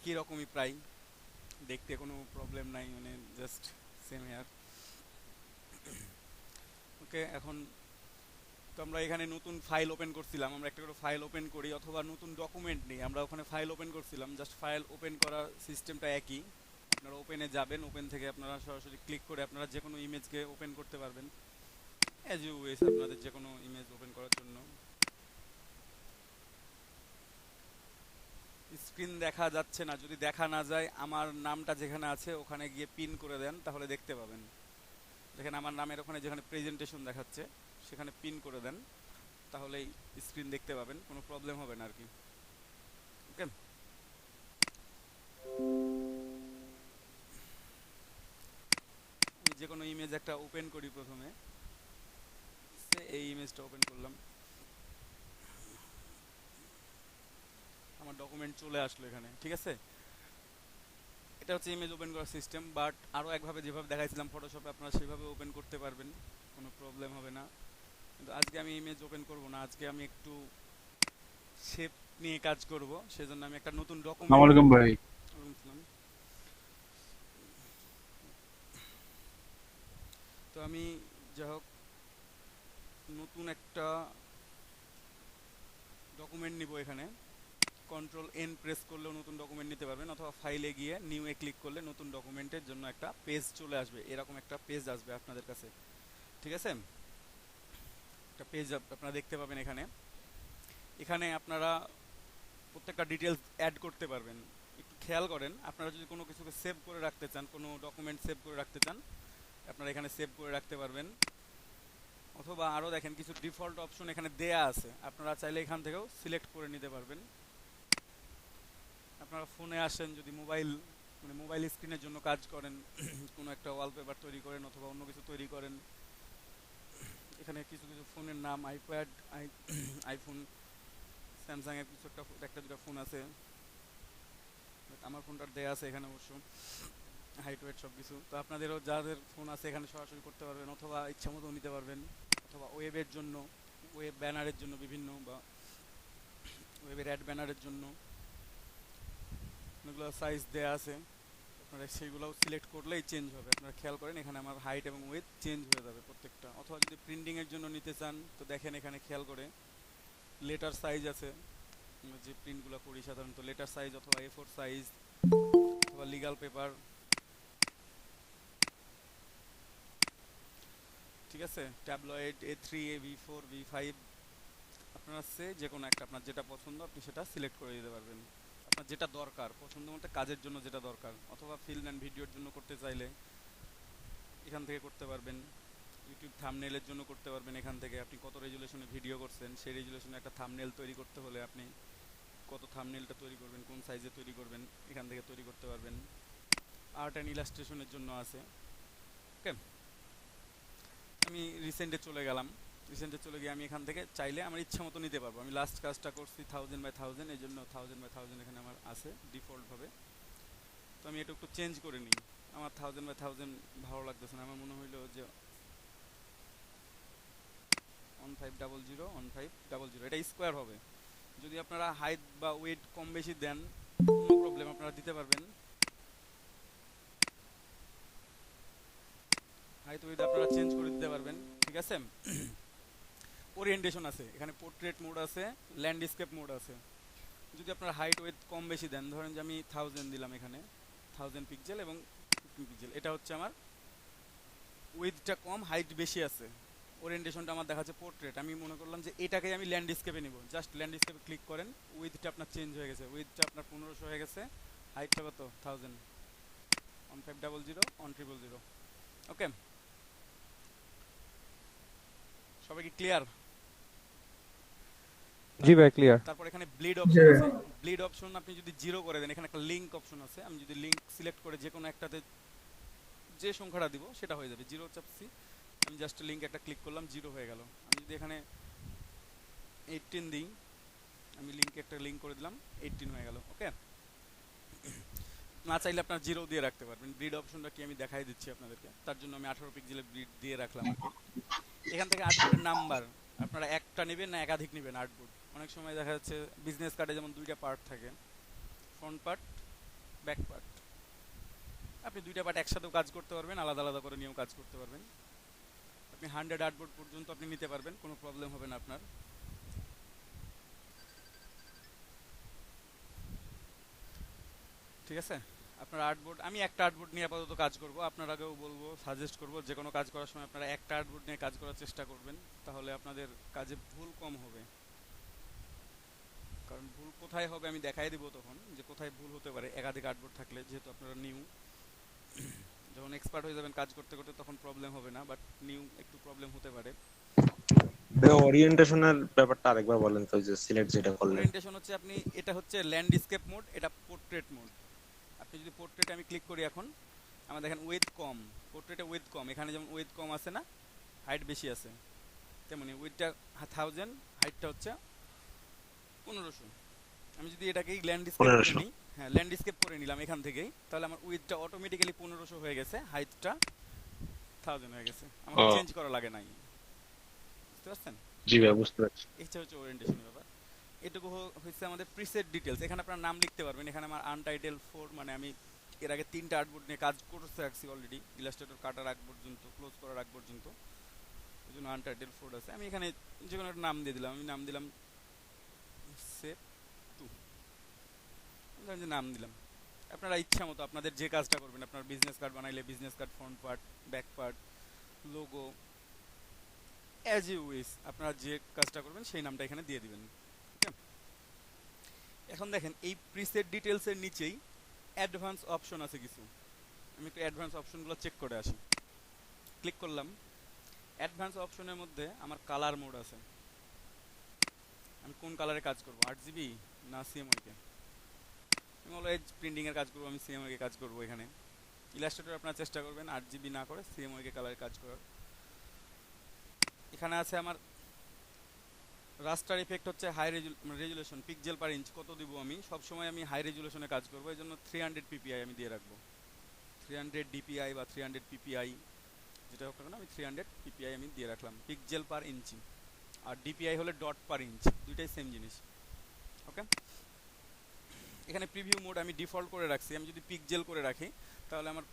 একই রকমই প্রায়, দেখতে কোনো প্রবলেম নাই, মানে জাস্ট সেম হেয়ার। ওকে, এখন তো আমরা এখানে নতুন ফাইল ওপেন করছিলাম, আমরা একটা করে ফাইল ওপেন করি অথবা নতুন ডকুমেন্ট নিই। আমরা ওখানে ফাইল ওপেন করছিলাম, জাস্ট ফাইল ওপেন করার সিস্টেমটা একই। আপনারা ওপেনে যাবেন, ওপেন থেকে আপনারা সরাসরি ক্লিক করে আপনারা যে কোনো ইমেজকে ওপেন করতে পারবেন অ্যাজ ইউ উইশ, আপনাদের যে কোনো ইমেজ ওপেন করার জন্য। স্ক্রিন দেখা যাচ্ছে না, যদি দেখা না যায় আমার নামটা যেখানে আছে ওখানে গিয়ে পিন করে দেন, তাহলে দেখতে পাবেন। দেখেন আমার নামের ওখানে যেখানে প্রেজেন্টেশন দেখাচ্ছে সেখানে পিন করে দেন, তাহলেই স্ক্রিন দেখতে পাবেন, কোনো প্রবলেম হবে না আর কি। ওকে, আমি যে কোনো ইমেজ একটা ওপেন করি প্রথমে, এই ইমেজটা ওপেন করলাম, আমার ডকুমেন্ট চলে আসলো এখানে, ঠিক আছে। এটা হচ্ছে ইমেজ ওপেন করার সিস্টেম, বাট আরও একভাবে যেভাবে দেখাইছিলাম ফটোশপে আপনারা সেভাবে ওপেন করতে পারবেন, কোনো প্রবলেম হবে না। কিন্তু আজকে আমি ইমেজ ওপেন করব না, আজকে আমি একটু শেপ নিয়ে কাজ করব, সেজন্য আমি একটা নতুন আসসালামু ডকুমেন্ট। আলাইকুম ভাই। তো আমি যাই হোক নতুন একটা ডকুমেন্ট নিব এখানে। কন্ট্রোল এন প্রেস করলেও নতুন ডকুমেন্ট নিতে পারবেন, অথবা ফাইলে গিয়ে নিউ এ ক্লিক করলে নতুন ডকুমেন্টের জন্য একটা পেজ চলে আসবে, এরকম একটা পেজ আসবে আপনাদের কাছে, ঠিক আছে। একটা পেজ আপনারা দেখতে পাবেন এখানে। এখানে আপনারা প্রত্যেকটা ডিটেলস অ্যাড করতে পারবেন। একটু খেয়াল করেন, আপনারা যদি কোনো কিছুকে সেভ করে রাখতে চান, কোনো ডকুমেন্ট সেভ করে রাখতে চান, আপনারা এখানে সেভ করে রাখতে পারবেন। অথবা আরও দেখেন কিছু ডিফল্ট অপশন এখানে দেয়া আছে, আপনারা চাইলে এখান থেকেও সিলেক্ট করে নিতে পারবেন। আপনারা ফোনে আসেন, যদি মোবাইল মানে মোবাইল স্ক্রিনের জন্য কাজ করেন, কোনো একটা ওয়ালপেপার তৈরি করেন অথবা অন্য কিছু তৈরি করেন, এখানে কিছু কিছু ফোনের নাম, আইপ্যাড, আইফোন, স্যামসাংয়ের কিছু একটা দুটো ফোন আছে, আমার ফোনটার দেয়া আছে এখানে অবশ্য, হাইট ওয়েট সব কিছু। তো আপনাদেরও যাদের ফোন আছে এখানে সরাসরি করতে পারবেন, অথবা ইচ্ছা মতো নিতে পারবেন, অথবা ওয়েবের জন্য, ওয়েব ব্যানারের জন্য বিভিন্ন, বা ওয়েবের অ্যাড ব্যানারের জন্য অনেকগুলো সাইজ দেয়া আছে, আপনারা সেইগুলোও সিলেক্ট করলেই চেঞ্জ হবে। আপনারা খেয়াল করেন এখানে আমার হাইট এবং ওয়েট চেঞ্জ হয়ে যাবে প্রত্যেকটা। অথবা যদি প্রিন্টিংয়ের জন্য নিতে চান তো দেখেন এখানে খেয়াল করে লেটার সাইজ আছে, আমরা যে প্রিন্টগুলো করি সাধারণত লেটার সাইজ অথবা A4 সাইজ অথবা লিগাল পেপার, ঠিক আছে, ট্যাবলয়েড, A3, A4, B5, আপনার আছে যে কোনো একটা, আপনার যেটা পছন্দ আপনি সেটা সিলেক্ট করে দিতে পারবেন। আপনার যেটা দরকার, পছন্দ মতো কাজের জন্য যেটা দরকার, অথবা ফিল্ম অ্যান্ড ভিডিওর জন্য করতে চাইলে এখান থেকে করতে পারবেন। ইউটিউব থাম্বনেলের জন্য করতে পারবেন এখান থেকে, আপনি কত রেজুলেশনে ভিডিও করছেন সেই রেজুলেশনে একটা থাম্বনেল তৈরি করতে হলে আপনি কত থাম্বনেলটা তৈরি করবেন, কোন সাইজে তৈরি করবেন, এখান থেকে তৈরি করতে পারবেন। আর্ট অ্যান্ড ইলাস্ট্রেশনের জন্য আছে। ওকে, আমি রিসেন্টে চলে গেলাম, রিসেন্টে চলে গিয়ে আমি এখান থেকে চাইলে আমার ইচ্ছা মতো নিতে পারবো। আমি লাস্ট কাজটা করছি 1000 বাই 1000, এই জন্য 1000 বাই 1000 এখানে আমার আছে ডিফল্টভাবে। তো আমি এটা একটু চেঞ্জ করে নিই, আমার 1000 বাই 1000 ভালো লাগতেছে না, আমার মনে হইলো যে 1500 এটা স্কোয়ার হবে। যদি আপনারা হাইট বা ওয়েট কম বেশি দেন নো প্রবলেম, আপনারা দিতে পারবেন। হাইট ওয়েট আপনারা চেঞ্জ করে দিতে পারবেন, ঠিক আছে। ওরিয়েন্টেশন আছে এখানে, পোর্ট্রেট মোড আছে, ল্যান্ডস্কেপ মোড আছে। যদি আপনারা হাইট ওয়েট কম বেশি দেন, ধরেন যে আমি 1000 দিলাম এখানে, 1000 পিক্সেল এবং 15 পিক্সেল, এটা হচ্ছে আমার উইথটা কম, হাইট বেশি আছে। ওরিয়েন্টেশনটা আমার দেখাচ্ছে পোর্ট্রেট, আমি মনে করলাম যে এটাকে আমি ল্যান্ডস্কেপে নিব, জাস্ট ল্যান্ডস্কেপে ক্লিক করেন, উইথটা আপনার চেঞ্জ হয়ে গেছে, উইথটা আপনার 1500 হয়ে গেছে, হাইটটা কত 1000, 1500 ওকে। সবাই কি ক্লিয়ার? জি ভাই, ক্লিয়ার। তারপর এখানে ব্লিড অপশন আছে, ব্লিড অপশন আপনি যদি জিরো করে দেন, এখানে একটা লিঙ্ক অপশন আছে, আমি যদি লিঙ্ক সিলেক্ট করে যে কোনো একটাতে যে সংখ্যাটা দিব সেটা হয়ে যাবে, জিরো চাপছি, আমি জাস্ট লিঙ্ক একটা ক্লিক করলাম, জিরো হয়ে গেল। আমি যদি এখানে 18 দিই, আমি লিঙ্কে একটা লিঙ্ক করে দিলাম, 18 হয়ে গেল। ওকে, না চাইলে আপনার জিরো দিয়ে রাখতে পারবেন। ব্রিড অপশনটা কি আমি দেখাই দিচ্ছি আপনাদেরকে, তার জন্য আমি 18 পিক্সেলে ব্রিড দিয়ে রাখলাম আর কি। এখান থেকে আর্টবোর্ডের নাম্বার আপনারা একটা নেবেন না একাধিক নেবেন। আর্টবোর্ড অনেক সময় দেখা যাচ্ছে বিজনেস কার্ডে যেমন দুইটা পার্ট থাকে, ফ্রন্ট পার্ট ব্যাক পার্ট। আপনি দুইটা পার্ট একসাথেও কাজ করতে পারবেন, আলাদা আলাদা করে নিয়েও কাজ করতে পারবেন। আপনি 100 আর্টবোর্ড পর্যন্ত আপনি নিতে পারবেন, কোনো প্রবলেম হবে না আপনার। ঠিক আছে, আপনার আর্টবোর্ড, আমি একটা আর্টবোর্ড নিয়ে আপাতত কাজ করব। আপনার আগেও বলবো, সাজেস্ট করব যে কোনো কাজ করার সময় আপনারা একটা আর্টবোর্ড নিয়ে কাজ করার চেষ্টা করবেন, তাহলে আপনাদের কাজে ভুল কম হবে। কারণ ভুল কোথায় হবে আমি দেখাই দিব তখন, যে কোথায় ভুল হতে পারে একাধিক আর্টবোর্ড থাকলে। যেহেতু আপনারা নিউ, যখন এক্সপার্ট হয়ে যাবেন কাজ করতে করতে তখন প্রবলেম হবে না, বাট নিউ একটু প্রবলেম হতে পারে। ওরিয়েন্টেশনের ব্যাপারটা আরেকবার বলেন তো, যে সিলেক্ট যেটা করলেন। ওরিয়েন্টেশন হচ্ছে আপনি, এটা হচ্ছে ল্যান্ডস্কেপ মোড, এটা পোর্ট্রেট মোড। আপনি যদি পোর্ট্রেটে আমি ক্লিক করি এখন, আমার দেখেন উইথ কম, পোর্ট্রেটে উইথ কম, এখানে যেমন উইথ কম আছে না, হাইট বেশি আছে, তেমনি উইথটা 1000, হাইটটা হচ্ছে 1500। আমি যদি এটাকেই ল্যান্ডস্কেপ করে 1500। নিই, হ্যাঁ ল্যান্ডস্কেপ করে নিলাম এখান থেকেই, তাহলে আমার উইথটা অটোমেটিক্যালি 1500 হয়ে গেছে, হাইটটা 1000 হয়ে গেছে, আমাকে ও চেঞ্জ করা লাগে নাই। বুঝতে পারছেন? জি ভাই, বুঝতে পারছি। এটা হচ্ছে ওরিয়েন্টেশন ব্যাপার। এটুকু হচ্ছে আমাদের প্রিসেট ডিটেলস। এখানে আপনার নাম লিখতে পারবেন। এখানে আমার আনটাইটেল 4, মানে আমি এর আগে 3টা আর্টবোর্ড নিয়ে কাজ করতে রাখছি অলরেডি, ইলাস্ট্রেটর কাটার আগ পর্যন্ত, ক্লোজ করার আগ পর্যন্ত, ওই জন্য আনটাইটেল 4 আছে। আমি এখানে যে কোনো একটা নাম দিয়ে দিলাম, আমি নাম দিলাম সেভ 2, ধরেন যে নাম দিলাম। আপনারা ইচ্ছা মতো আপনাদের যে কাজটা করবেন, আপনার বিজনেস কার্ড বানাইলে business card front part, back part, logo, as you wish, আপনারা যে কাজটা করবেন সেই নামটা এখানে দিয়ে দিবেন। ওকে, এখন দেখেন এই প্রিসেট ডিটেলসের নিচেই অ্যাডভান্স অপশন আছে কিছু। আমি একটু অ্যাডভান্স অপশনগুলো চেক করে আসি। ক্লিক করলাম, অ্যাডভান্স অপশনের মধ্যে আমার কালার মোড আছে। আমি কোন কালারে কাজ করব, 8GB না সিএমওয়াইকে? আমি অলওয়েজ প্রিন্টিংয়ের কাজ করবো, আমি সিএমওয়াইকে কাজ করবো। এখানে ইলাস্ট্রেটর আপনারা চেষ্টা করবেন 8GB না করে সিএমওয়াইকে কালারে কাজ করার। এখানে আছে আমার রাস্টার ইফেক্ট, হচ্ছে high resolution, pixel per inch কত দিব। আমি সবসময় আমি হাই রেজুলেশনে কাজ করবো, এই জন্য 300 পিপিআই আমি দিয়ে রাখবো। 300 ডিপিআই বা 300 পিপিআই যেটা হোক না, আমি 300 পিপিআই আমি দিয়ে রাখলাম, পিক্সেল পার ইঞ্চি। আর ডিপিআই হলে ডট পার ইঞ্চ, দুইটাই সেম জিনিস। ওকে, এখানে প্রিভিউ মোড আমি ডিফল্ট করে রাখছি। আমি যদি পিক্সেল করে রাখি তাহলে আমার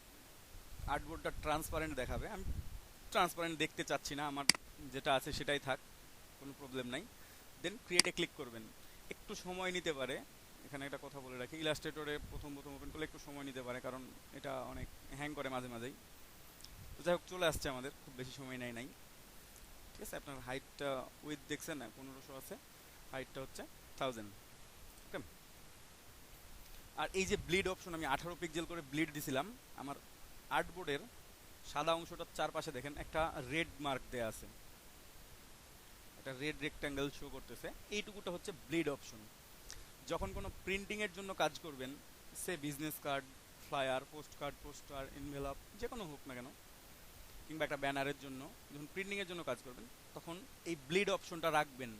আর্টবোর্ডটা ট্রান্সপারেন্ট দেখাবে। আমি ট্রান্সপারেন্ট দেখতে চাচ্ছি না, আমার যেটা আছে সেটাই থাক, কোনো প্রবলেম নাই। দেন ক্রিয়েটে ক্লিক করবেন। একটু সময় নিতে পারে, এখানে একটা কথা বলে রাখি, ইলাস্ট্রেটরে প্রথম ওপেন করলে একটু সময় নিতে পারে, কারণ এটা অনেক হ্যাং করে মাঝে মাঝেই। তো যাই হোক, চলে আসছে আমাদের, খুব বেশি সময় নাই। ঠিক আছে, আপনার হাইটটা উইথ দেখছেন না 1500 আছে, হাইটটা হচ্ছে 1000। ওকে, আর এই যে ব্লিড অপশন, আমি 18 পিক্সেল করে ব্লিড দিছিলাম। আমার আর্টবোর্ডের সাদা অংশটার চারপাশে দেখেন একটা রেড মার্ক দেয়া আছে, একটা রেড রেক্ট্যাঙ্গেল শো করতেছে, এইটুকুটা হচ্ছে ব্লিড অপশন। যখন কোনো প্রিন্টিংয়ের জন্য কাজ করবেন, সে business card, flyer, post card, poster, envelope, যে কোনো হোক না কেন, কিংবা একটা ব্যানারের জন্য, যখন প্রিন্টিংয়ের জন্য কাজ করবেন তখন এই ব্লিড অপশনটা রাখবেন।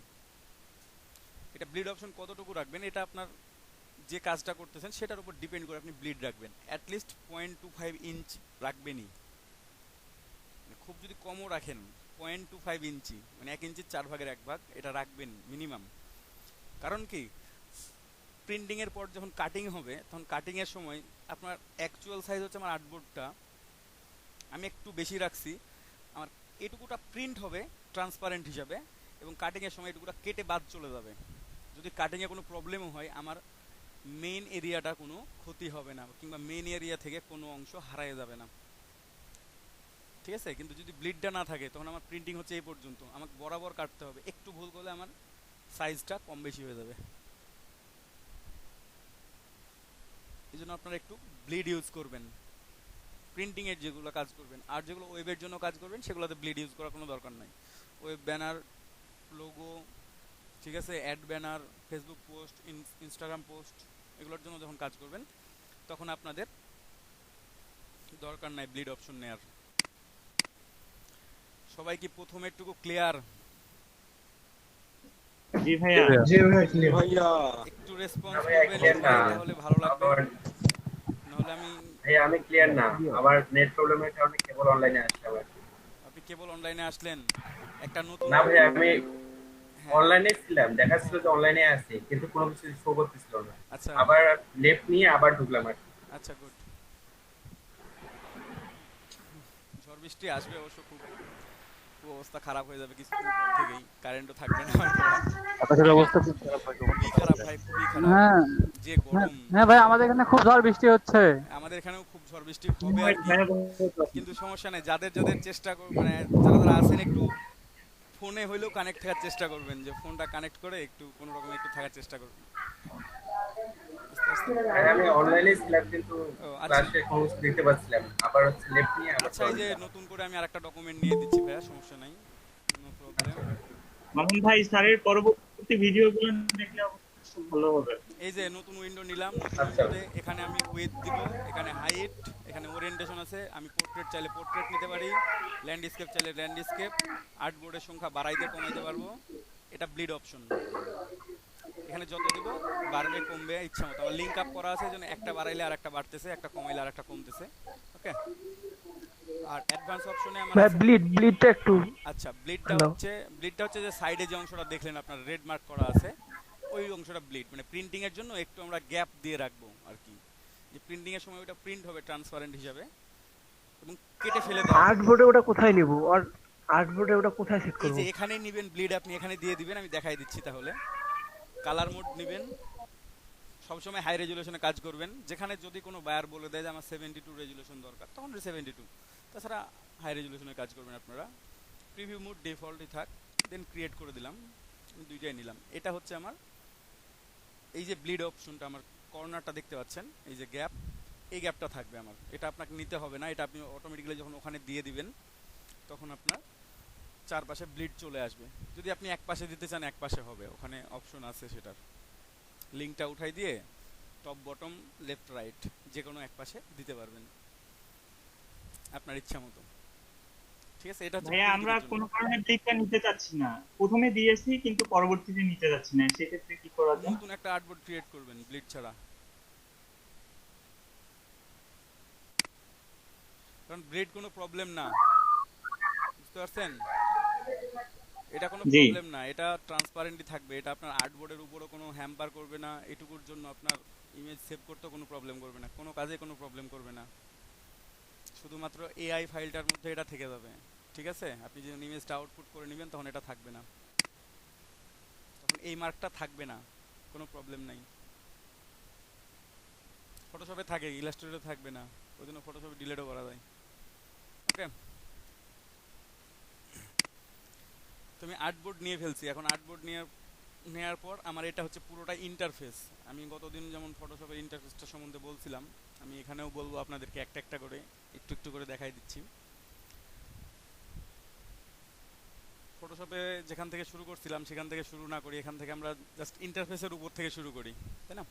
এটা ব্লিড অপশন কতটুকু রাখবেন, এটা আপনার যে কাজটা করতেছেন সেটার উপর ডিপেন্ড করে আপনি ব্লিড রাখবেন। অ্যাটলিস্ট 0.25 ইঞ্চ রাখবেনই, খুব যদি কমও রাখেন 0.25 ইঞ্চি, মানে 1 ইঞ্চির 4/1 এটা রাখবেন মিনিমাম। কারণ কি, প্রিন্টিংয়ের পর যখন কাটিং হবে তখন কাটিংয়ের সময় আপনার অ্যাকচুয়াল সাইজ হচ্ছে আমার আর্টবোর্ডটা, আমি একটু বেশি রাখছি। আমার এটুকুটা প্রিন্ট হবে ট্রান্সপারেন্ট হিসাবে, এবং কাটিংয়ের সময় এটুকুটা কেটে বাদ চলে যাবে। যদি কাটিংয়ে কোনো প্রবলেমও হয়, আমার মেইন এরিয়াটা কোনো ক্ষতি হবে না, কিংবা মেইন এরিয়া থেকে কোনো অংশ হারায় যাবে না। ঠিক আছে, কিন্তু যদি ব্লিডটা না থাকে তখন আমার প্রিন্টিং হচ্ছে এই পর্যন্ত, আমাকে বরাবর কাটতে হবে। একটু ভুল করলে আমার সাইজটা কম বেশি হয়ে যাবে। এই জন্য আপনারা একটু ব্লিড ইউজ করবেন প্রিন্টিংয়ের যেগুলো কাজ করবেন। আর যেগুলো ওয়েবের জন্য কাজ করবেন সেগুলোতে ব্লিড ইউজ করার কোনো দরকার নাই। ওয়েব ব্যানার, লোগো, ঠিক আছে, ad banner, Facebook post, Instagram post, এগুলোর জন্য যখন কাজ করবেন তখন আপনাদের দরকার নাই ব্লিড অপশন নেয়ার। সবাই কি প্রথমে একটু ক্লিয়ার? জি ভাইয়া। জি ভাইয়া। একটু রেসপন্স করবেন সবাই, তাহলে ভালো লাগবে। নাহলে আমি ভাইয়া আমি ক্লিয়ার না, আমার নেট প্রবলেমের কারণে কেবল অনলাইনে আসছে আবার। আপনি কেবল অনলাইনে আসলেন, একটা নতুন, না ভাইয়া, আমি হ্যাঁ অনলাইনে ছিলাম, দেখাচ্ছিল যে অনলাইনে আছি, কিন্তু কোনো কিছু শো করতেছিল না। আচ্ছা আবার লেফট নিয়ে আবার ঢুকলাম আর কি। আচ্ছা গুড। ঝড় বৃষ্টি আসবে অবশ্য, খুব খুব অবস্থা খারাপ হয়ে যাবে কিছুক্ষণ পর থেকেই, কারেন্টও থাকবে না হয়তো বা। আকাশের অবস্থা খুব খারাপ ভাই, কখন খুবই কথা খারাপ বললেন? ভাই, খুবই খারাপ। হ্যাঁ যে হ্যাঁ গরম, হ্যাঁ ভাই, আমাদের এখানে খুব ঝড় বৃষ্টি হচ্ছে। আমাদের এখানেও খুব ঝড় বৃষ্টি হবে আর ভাই কি। ভয়াবহ কথা। কিন্তু সমস্যা নেই, যাদের যাদের চেষ্টা মানে যারা যারা আছেন একটু ফোনে হইলেও কানেক্ট থাকার চেষ্টা করবেন, যে ফোনটা কানেক্ট করে একটু কোনো রকমে একটু থাকার চেষ্টা করবেন, বুঝতে পারছেন? ভাই আমি অনলাইনে ছিলাম কিন্তু ও আচ্ছা। ক্লাসে সমস্ত দেখতে পাচ্ছিলাম না। আবার হচ্ছে লেফট নিয়ে আবার আচ্ছা, এই চলে যে দিলাম। নতুন করে আমি আরেকটা ডকুমেন্ট নিয়ে দিচ্ছি ভাইয়া, সমস্যা নাই, নো প্রবলেম। মামুন ভাই, স্যারের পরবর্তী ভিডিওগুলো দেখলে অবশ্যই ভালো হবে। এই যে নতুন উইন্ডো নিলাম, নতুন আচ্ছা উইন্ডোতে এখানে আমি উইথ দিব, এখানে হাইট, এখানে ওরিয়েন্টেশন আছে, আমি পোর্ট্রেট চাইলে পোর্ট্রেট নিতে পারি, ল্যান্ডস্কেপ চাইলে ল্যান্ডস্কেপ, আর্টবোর্ডের সংখ্যা বাড়াইতে কমাইতে পারবো। এটা ব্লিড অপশন, এখানে যত দিব বাড়বে কমবে ইচ্ছা মতো। আমার লিঙ্ক আপ করা আছে, যেন একটা বাড়াইলে আর একটা বাড়তেছে, একটা কমাইলে আর একটা কমতেছে। ওকে। আর অ্যাডভান্স অপশনে আমার ভাই আছে। ব্লিডটা একটু। আচ্ছা, হ্যালো। ব্লিডটা হচ্ছে যে সাইডে যে অংশটা দেখলেন আপনার রেড মার্ক করা আছে, ওই অংশটা ব্লিড, মানে প্রিন্টিং এর জন্য একটু আমরা গ্যাপ দিয়ে রাখবো আর কি, যে প্রিন্টিং এর সময় ওটা প্রিন্ট হবে ট্রান্সপারেন্ট হিসাবে, এবং কেটে ফেলে দেওয়া আর্ট যাবে। বোর্ডে ওটা কোথায় নিব? আর আর্ট বোর্ডে ওটা কোথায় সেট এই করব? যে এখানেই নিবেন ব্লিড, আপনি এখানে দিয়ে দিবেন, আমি দেখাই দিচ্ছি তাহলে। কালার মোড নিবেন, সবসময় হাই রেজুলেশনে কাজ করবেন, যেখানে যদি কোনো বায়ার বলে দেয় যে আমার 72 রেজুলেশন দরকার, তখন 72, তাছাড়া হাই রেজুলেশনে কাজ করবেন আপনারা। প্রিভিউ মোড ডিফল্টই থাক, দেন ক্রিয়েট করে দিলাম, আমি দুইটাই নিলাম। এটা হচ্ছে আমার এই যে ব্লিড অপশনটা, আমার কর্নারটা দেখতে পাচ্ছেন, এই যে গ্যাপ, এই গ্যাপটা থাকবে আমার, এটা আপনাকে নিতে হবে না, এটা আপনি অটোমেটিক্যালি যখন ওখানে দিয়ে দিবেন তখন আপনার চারপাশে ব্লিড চলে আসবে। যদি আপনি এক পাশে দিতে চান এক পাশে হবে, ওখানে অপশন আছে সেটার, লিঙ্কটা উঠাই দিয়ে টপ বটম লেফট রাইট যে কোনো এক পাশে দিতে পারবেন আপনার ইচ্ছা মতো। ঠিক আছে, এটা হচ্ছে ভাইয়া, printing আমরা এর জন্য। কোনো কারণে ব্লিডটা নিতে চাচ্ছি না, প্রথমে দিয়েছি কিন্তু পরবর্তীতে নিতে যাচ্ছি না, সেক্ষেত্রে কি করা যায়? নতুন একটা আর্টবোর্ড ক্রিয়েট করবেন ব্লিড ছাড়া, কারণ ব্লিড কোনো প্রবলেম না, বুঝতে পারছেন? এটা কোনো জি। প্রবলেম না, এটা ট্রান্সপারেন্টই থাকবে, এটা আপনার আর্টবোর্ডের উপরও কোনো হ্যাম্পার করবে না, এটুকুর জন্য আপনার ইমেজ সেভ করতে কোনো প্রবলেম করবে না, কোনো কাজে কোনো প্রবলেম করবে না, শুধুমাত্র এআই ফাইলটার মধ্যে এটা থেকে যাবে। ঠিক আছে, আপনি যখন ইমেজটা আউটপুট করে নেবেন তখন এটা থাকবে না, তখন এই মার্কটা থাকবে না, কোনো প্রবলেম নাই। ফটোশপে থাকে, ইলাস্ট্রেটরে থাকবে না, ওই জন্য ফটোশপে ডিলিটও করা যায়। ওকে, তুমি আর্টবোর্ড নিয়ে ফেলছি, এখন আর্টবোর্ড নেওয়ার পর আমার এটা হচ্ছে পুরোটা ইন্টারফেস। আমি গতদিন যেমন ফটোশপের ইন্টারফেসটা সম্বন্ধে বলছিলাম, আমি এখানেও বলবো আপনাদেরকে, একটা একটা করে একটু একটু করে দেখাই দিচ্ছি। ফটোশপে যেখান থেকে শুরু করছিলাম সেখান থেকে শুরু না করি, এখান থেকে আমরা জাস্ট ইন্টারফেসের উপর থেকে শুরু করি, তাই না?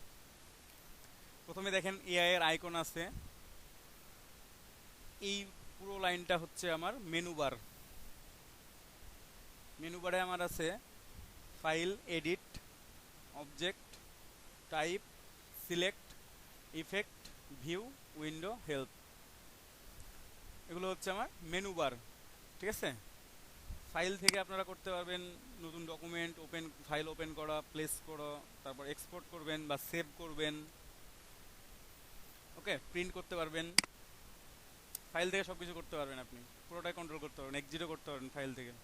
প্রথমে দেখেন এআই এর আইকন আছে, এই পুরো লাইনটা হচ্ছে আমার মেনু বার। মেনু বারে আমার আছে file, edit, object, type, select, effect, view, window, help, এগুলো হচ্ছে আমার মেনু বার। ঠিক আছে, ফাইল থেকে আপনারা করতে পারবেন নতুন ডকুমেন্ট ওপেন, ফাইল ওপেন করা, প্লেস করা, তারপর এক্সপোর্ট করবেন বা সেভ করবেন। ওকে, প্রিন্ট করতে পারবেন, ফাইল থেকে সব কিছু করতে পারবেন, আপনি পুরোটাই কন্ট্রোল করতে পারবেন, এক্সিটও করতে পারবেন ফাইল থেকে।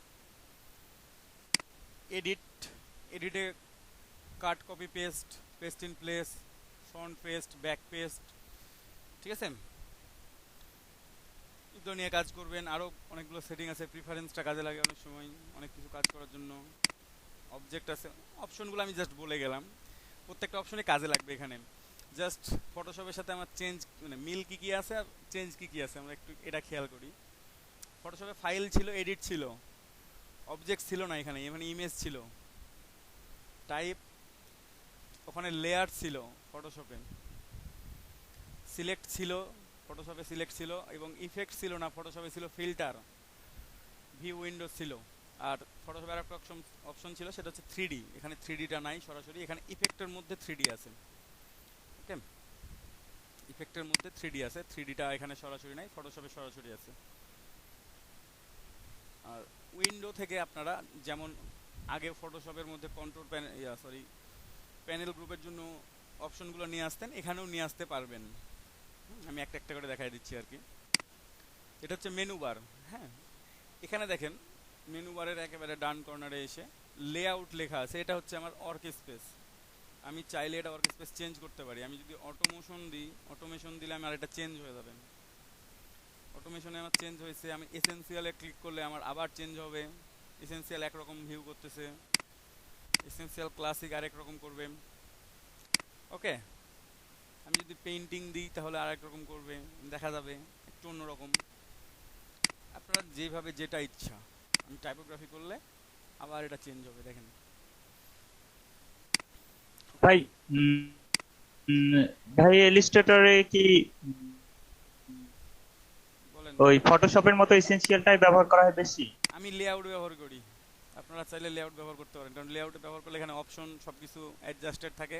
এডিটে cut, copy, paste, paste in place, front paste, back paste. ঠিক আছে, এগুলো নিয়ে কাজ করবেন। আরও অনেকগুলো সেটিং আছে, প্রিফারেন্সটা কাজে লাগে অনেক সময় অনেক কিছু কাজ করার জন্য। অবজেক্ট আছে, অপশনগুলো আমি জাস্ট বলে গেলাম, প্রত্যেকটা অপশনে কাজে লাগবে। এখানে জাস্ট ফটোশপের সাথে আমার চেঞ্জ, মানে মিল কী কী আছে আর চেঞ্জ কী কী আছে আমরা একটু এটা খেয়াল করি। ফটোশপে ফাইল ছিল, এডিট ছিল, অবজেক্ট ছিল না, এখানে ইমেজ ছিল, টাইপ, ওখানে লেয়ার ছিল ফটোশপে, সিলেক্ট ছিল ফটোশপে, সিলেক্ট ছিল, এবং ইফেক্ট ছিল না ফটোশপে, ছিল ফিল্টার, ভিউ উইন্ডো ছিল। আর ফটোশপে আর একটা অপশন ছিল, সেটা হচ্ছে 3D, এখানে 3Dটা নাই সরাসরি, এখানে ইফেক্টের মধ্যে 3D আছে। ওকে, ইফেক্টের মধ্যে 3D আছে, 3Dটা এখানে সরাসরি নাই, ফটোশপে সরাসরি আছে। আর উইন্ডো থেকে আপনারা যেমন আগে ফটোশপের মধ্যে কন্ট্রোল প্যানেল গ্রুপের জন্য অপশনগুলো নিয়ে আসতেন, এখানেও নিয়ে আসতে পারবেন। আমি একটা একটা করে দেখাই দিচ্ছি আর কি। এটা হচ্ছে মেনু বার। হ্যাঁ, এখানে দেখেন মেনু বারের একেবারে ডান কর্নারে এসে লেআউট লেখা আছে, এটা হচ্ছে আমার ওয়ার্ক স্পেস। আমি চাইলে এটা ওয়ার্ক স্পেস চেঞ্জ করতে পারি। আমি যদি অটোমেশন দিই, অটোমেশন দিলে আমার এটা চেঞ্জ হয়ে যাবে। অটোমেশনে আমার চেঞ্জ হয়েছে। আমি এসেনশিয়ালে ক্লিক করলে আমার আবার চেঞ্জ হবে। এসেনশিয়াল একরকম ভিউ করতেছে, এসেনশিয়াল ক্লাসিক আরেক রকম করবে। ওকে, আমি যদি পেইন্টিং দিই তাহলে আরেক রকম করবে, দেখা যাবে একটু অন্যরকম। আপনারা যেভাবে যেটা ইচ্ছা। আমি টাইপোগ্রাফি করলে আবার এটা চেঞ্জ হবে, দেখেন। ভাই ভাই ইলিস্ট্রেটরে কি বলেন। ওই ফটোশপের মতো এসেনশিয়ালটাই ব্যবহার করা হয় বেশি? আমি লেআউট ব্যবহার করি। আপনারা চাইলে লেআউট ব্যবহার করতে পারেন, কারণ লেআউটে ব্যবহার করলে এখানে অপশন সবকিছু অ্যাডজাস্টেড থাকে,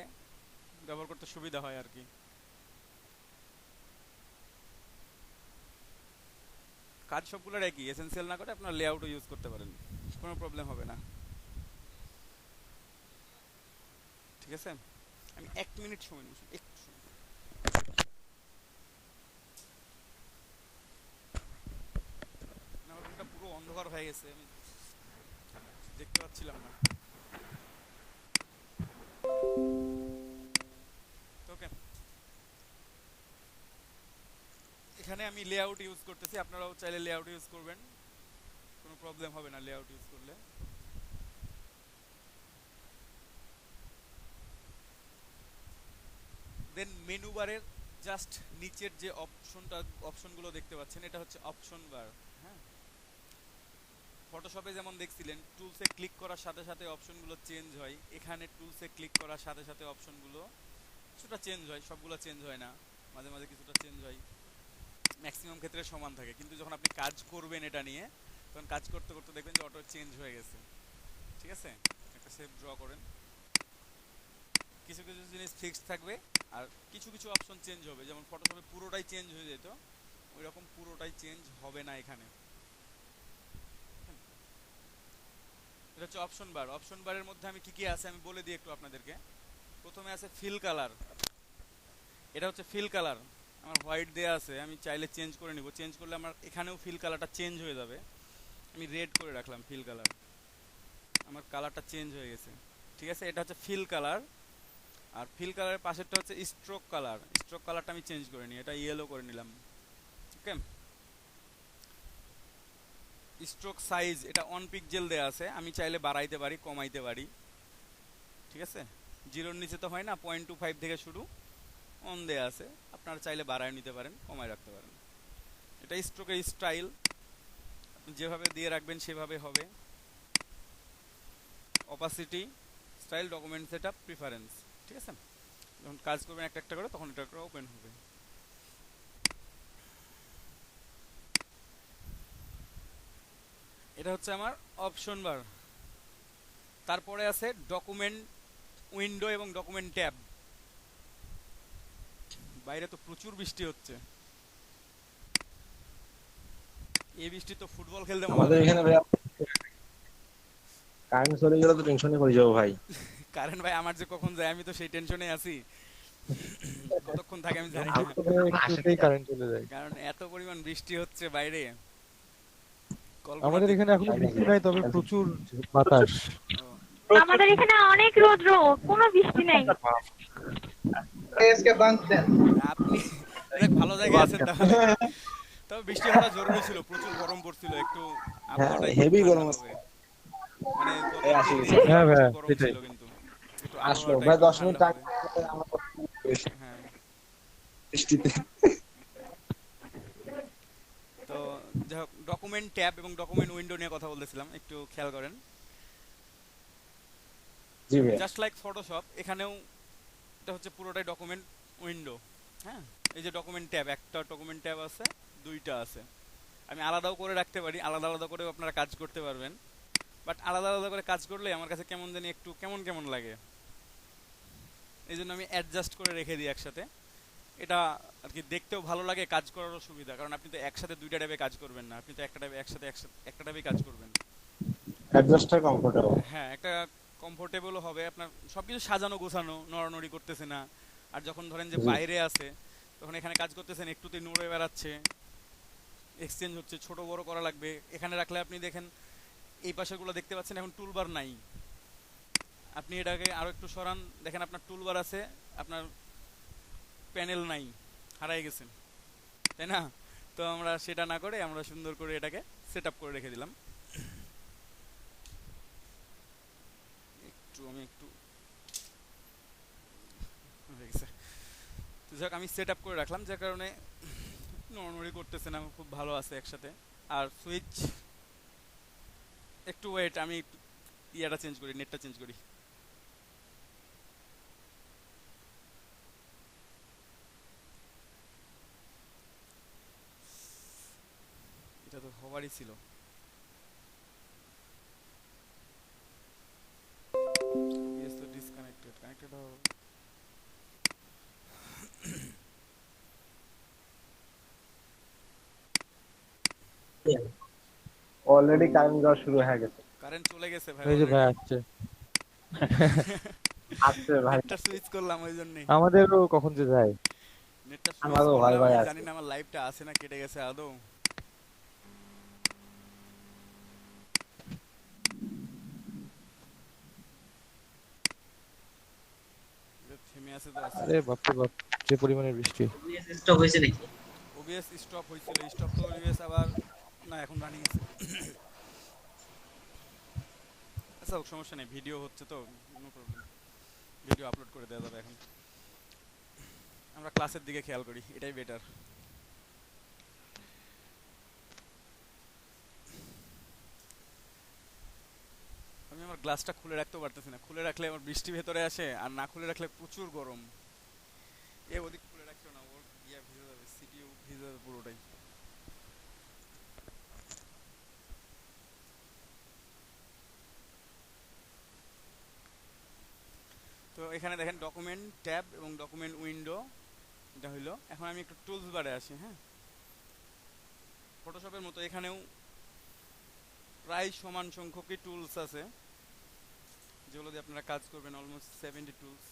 ব্যবহার করতে সুবিধা হয় আর কি। কাজ সবগুলোর একই, এসেনশিয়াল না করে আপনারা লেআউটও ইউজ করতে পারেন, কোনো প্রবলেম হবে না। ঠিক আছে, আমি 1 মিনিট সময় নিচ্ছি, একটু সময়। না, আমার রুমটা পুরো অন্ধকার হয়ে গেছে, আমি দেখতে পাচ্ছিলাম না। ওকে, এখানে আমি লেআউট ইউজ করতেছি, আপনারাও চাইলে লেআউট ইউজ করবেন, কোনো প্রবলেম হবে না লেআউট ইউজ করলে। দেন মেনু বারের জাস্ট নিচের যে অপশনগুলো দেখতে পাচ্ছেন, এটা হচ্ছে অপশন বার। হ্যাঁ, ফটোশপে যেমন দেখছিলেন টুলসে ক্লিক করার সাথে সাথে অপশনগুলো চেঞ্জ হয়, এখানে টুলসে ক্লিক করার সাথে সাথে অপশনগুলো কিছুটা চেঞ্জ হয়, সবগুলো চেঞ্জ হয় না, মাঝে মাঝে কিছুটা চেঞ্জ হয়, ম্যাক্সিমাম ক্ষেত্রে সমান থাকে। কিন্তু যখন আপনি কাজ করবেন এটা নিয়ে, তখন কাজ করতে করতে দেখবেন যে অটো চেঞ্জ হয়ে গেছে। ঠিক আছে, একটা সেভ ড্র করেন। কিছু কিছু জিনিস ফিক্সড থাকবে, আর কিছু কিছু অপশন চেঞ্জ হবে। যেমন ফটোশপে পুরোটাই চেঞ্জ হয়ে যেত, ওই রকম পুরোটাই চেঞ্জ হবে না এখানে। এটা হচ্ছে অপশন বার। অপশন বারের মধ্যে আমি কি কি আছে আমি বলে দিই একটু আপনাদেরকে। প্রথমে আছে ফিল কালার। এটা হচ্ছে ফিল কালার, আমার হোয়াইট দেয়া আছে, আমি চাইলে চেঞ্জ করে নিব। চেঞ্জ করলে আমার এখানেও ফিল কালারটা চেঞ্জ হয়ে যাবে। আমি রেড করে রাখলাম ফিল কালার, আমার কালারটা চেঞ্জ হয়ে গেছে। ঠিক আছে, এটা হচ্ছে ফিল কালার। আর ফিল কালারের পাশেরটা হচ্ছে স্ট্রোক কালার। স্ট্রোক কালারটা আমি চেঞ্জ করে নিই, এটা ইয়েলো করে নিলাম। ওকে, স্ট্রোক সাইজ, এটা 1 পিক্সেল দেয়া আছে, আমি চাইলে বাড়াইতে পারি কমাইতে পারি। ঠিক আছে, 0-র নিচে তো হয় না, 0.25 থেকে শুরু, অন দেয়া আছে, আপনারা চাইলে বাড়ায় নিতে পারেন, কমায় রাখতে পারেন। এটা স্ট্রোকের স্টাইল, আপনি যেভাবে দিয়ে রাখবেন সেভাবে হবে। Opacity, style, document setup, preference. ঠিক আছে, যখন কাজ করবেন একটা একটা করে, তখন এটা করে ওপেন হবে। এটা হচ্ছে আমার অপশন বার। তারপরে আছে ডকুমেন্ট উইন্ডো এবং ডকুমেন্ট ট্যাব। বাইরে তো প্রচুর বৃষ্টি হচ্ছে, এই বৃষ্টি তো ফুটবল খেলতে আমাদের এখানে ভাই কারেন্ট চলে গেলে তো টেনশনে পড়ে যাবো ভাই। কারেন্ট ভাই আমার যে কখন যায় আমি তো সেই টেনশনে আছি, কতক্ষণ থাকে আমি জানি না, একটুতেই কারেন্ট চলে যায়। কারণ এত পরিমাণ বৃষ্টি হচ্ছে বাইরে। আমাদের এখানে এখনো বৃষ্টি নাই, তবে প্রচুর বাতাস। আমাদের এখানে অনেক রৌদ্র, কোনো বৃষ্টি নেই। আপনি অনেক ভালো জায়গায় আছেন তাহলে। তবে বৃষ্টি হওয়া জরুরি ছিল, প্রচুর গরম পড়ছিল, একটু আবহাওয়াটা একটু হেভি ঠান্ডা গরম হবে। মানে গত এই আসি 3 গেছে। দিন হ্যাঁ প্রচুর ভাই, গরম সেটাই। ছিল, কিন্তু একটু আসলো আবহাওয়াটা ভাই একটু 10 মিনিট ঠান্ডা আগে হবে। আমার হ্যাঁ, বৃষ্টিতে। তো যাই হোক, ডকুমেন্ট ট্যাব এবং ডকুমেন্ট উইন্ডো নিয়ে কথা বলতেছিলাম, একটু খেয়াল করেন। জি ভাই, জাস্ট লাইক ফটোশপ, এখানেও এটা হচ্ছে পুরোটাই ডকুমেন্ট উইন্ডো। হ্যাঁ, এই যে ডকুমেন্ট ট্যাব, একটা ডকুমেন্ট ট্যাব আছে, দুইটা আছে। আমি আলাদাও করে রাখতে পারি, আলাদা আলাদা করেও আপনারা কাজ করতে পারবেন। বাট আলাদা আলাদা করে কাজ করলে আমার কাছে কেমন জানি একটু কেমন কেমন লাগে, এই জন্য আমি অ্যাডজাস্ট করে রেখে দিই একসাথে। এটা আর কি দেখতেও ভালো লাগে, কাজ করারও সুবিধা, কারণ আপনি তো একসাথে দুইটা ট্যাবে কাজ করবেন না, আপনি তো একটা ট্যাবে একসাথে একটা ট্যাবেই কাজ করবেন। Adjuster comfortable. হ্যাঁ, একটা কমফোর্টেবলও হবে, আপনার সবকিছু সাজানো গোছানো, নড়ানড়ি করতেছে না। আর যখন ধরেন যে বাইরে আছে, তখন এখানে কাজ করতেছেন, একটুতে নড়ে বেড়াচ্ছে, এক্সচেঞ্জ হচ্ছে, ছোট বড় করা লাগবে। এখানে রাখলে আপনি দেখেন এই পাশেগুলো দেখতে পাচ্ছেন এখন টুলবার নাই, আপনি এটাকে আরো একটু সরান, দেখেন আপনার টুলবার আছে, আপনার প্যানেল নাই, হারাই গেছেন, তাই না? তো আমরা সেটা না করে আমরা সুন্দর করে এটাকে সেট আপ করে রেখে দিলাম। আমি একটু হয়ে গেছে। তো যাক, আমি সেট আপ করে রাখলাম, যার কারণে নড়নড়ি করতেছে না, খুব ভালো আছে একসাথে। আর সুইচ একটু ওয়েট, আমি একটু ইয়াটা চেঞ্জ করি, নেটটা চেঞ্জ করি। এটা তো হবারই ছিল। ইয়েস, তো ডিসকানেক্টেড, কানেক্টেড হবে। অলরেডি কারেন্ট যাওয়া শুরু হয়ে গেছে। কারেন্ট চলে গেছে ভাই, এই যে ভাই আসছে। আসছে ভাই। নেটটা সুইচ করলাম ওই জন্যই। আমাদেরও কখন যে যায়। নেটটা সুইচ আমারও ভাই করলাম, ভাই আমি আছে। জানি না আমার লাইভটা আছে না কেটে গেছে আদৌ। এটা থেমে আছে তো আছে। আরে বাপরে বাপ, যে পরিমাণে বৃষ্টি। স্টপ হয়েছে নাকি? ওবিএস স্টপ হয়েছিল, স্টপ তো ওবিএস আবার না, এখন রানিং আছে। আচ্ছা হোক, সমস্যা নেই, ভিডিও হচ্ছে তো, নো প্রবলেম, ভিডিও আপলোড করে দেওয়া যাবে। এখন আমরা ক্লাসের দিকে খেয়াল করি, এটাই বেটার। আমি আমার গ্লাসটা খুলে রাখতেও পারতেছি না, খুলে রাখলে আমার বৃষ্টি ভেতরে আসে, আর না খুলে রাখলে প্রচুর গরম। এ ওদিক খুলে রাখছো না, ওর ইয়া ভিজে যাবে, সিপিইউ ভিজে যাবে পুরোটাই। তো এখানে দেখেন ডকুমেন্ট ট্যাব এবং ডকুমেন্ট উইন্ডো, এটা হইলো। এখন আমি একটু টুলস বারে আসি। হ্যাঁ, ফটোশপের মতো এখানেও প্রায় সমান সংখ্যকই টুলস আছে যেগুলো দিয়ে আপনারা কাজ করবেন, অলমোস্ট 70 টুলস,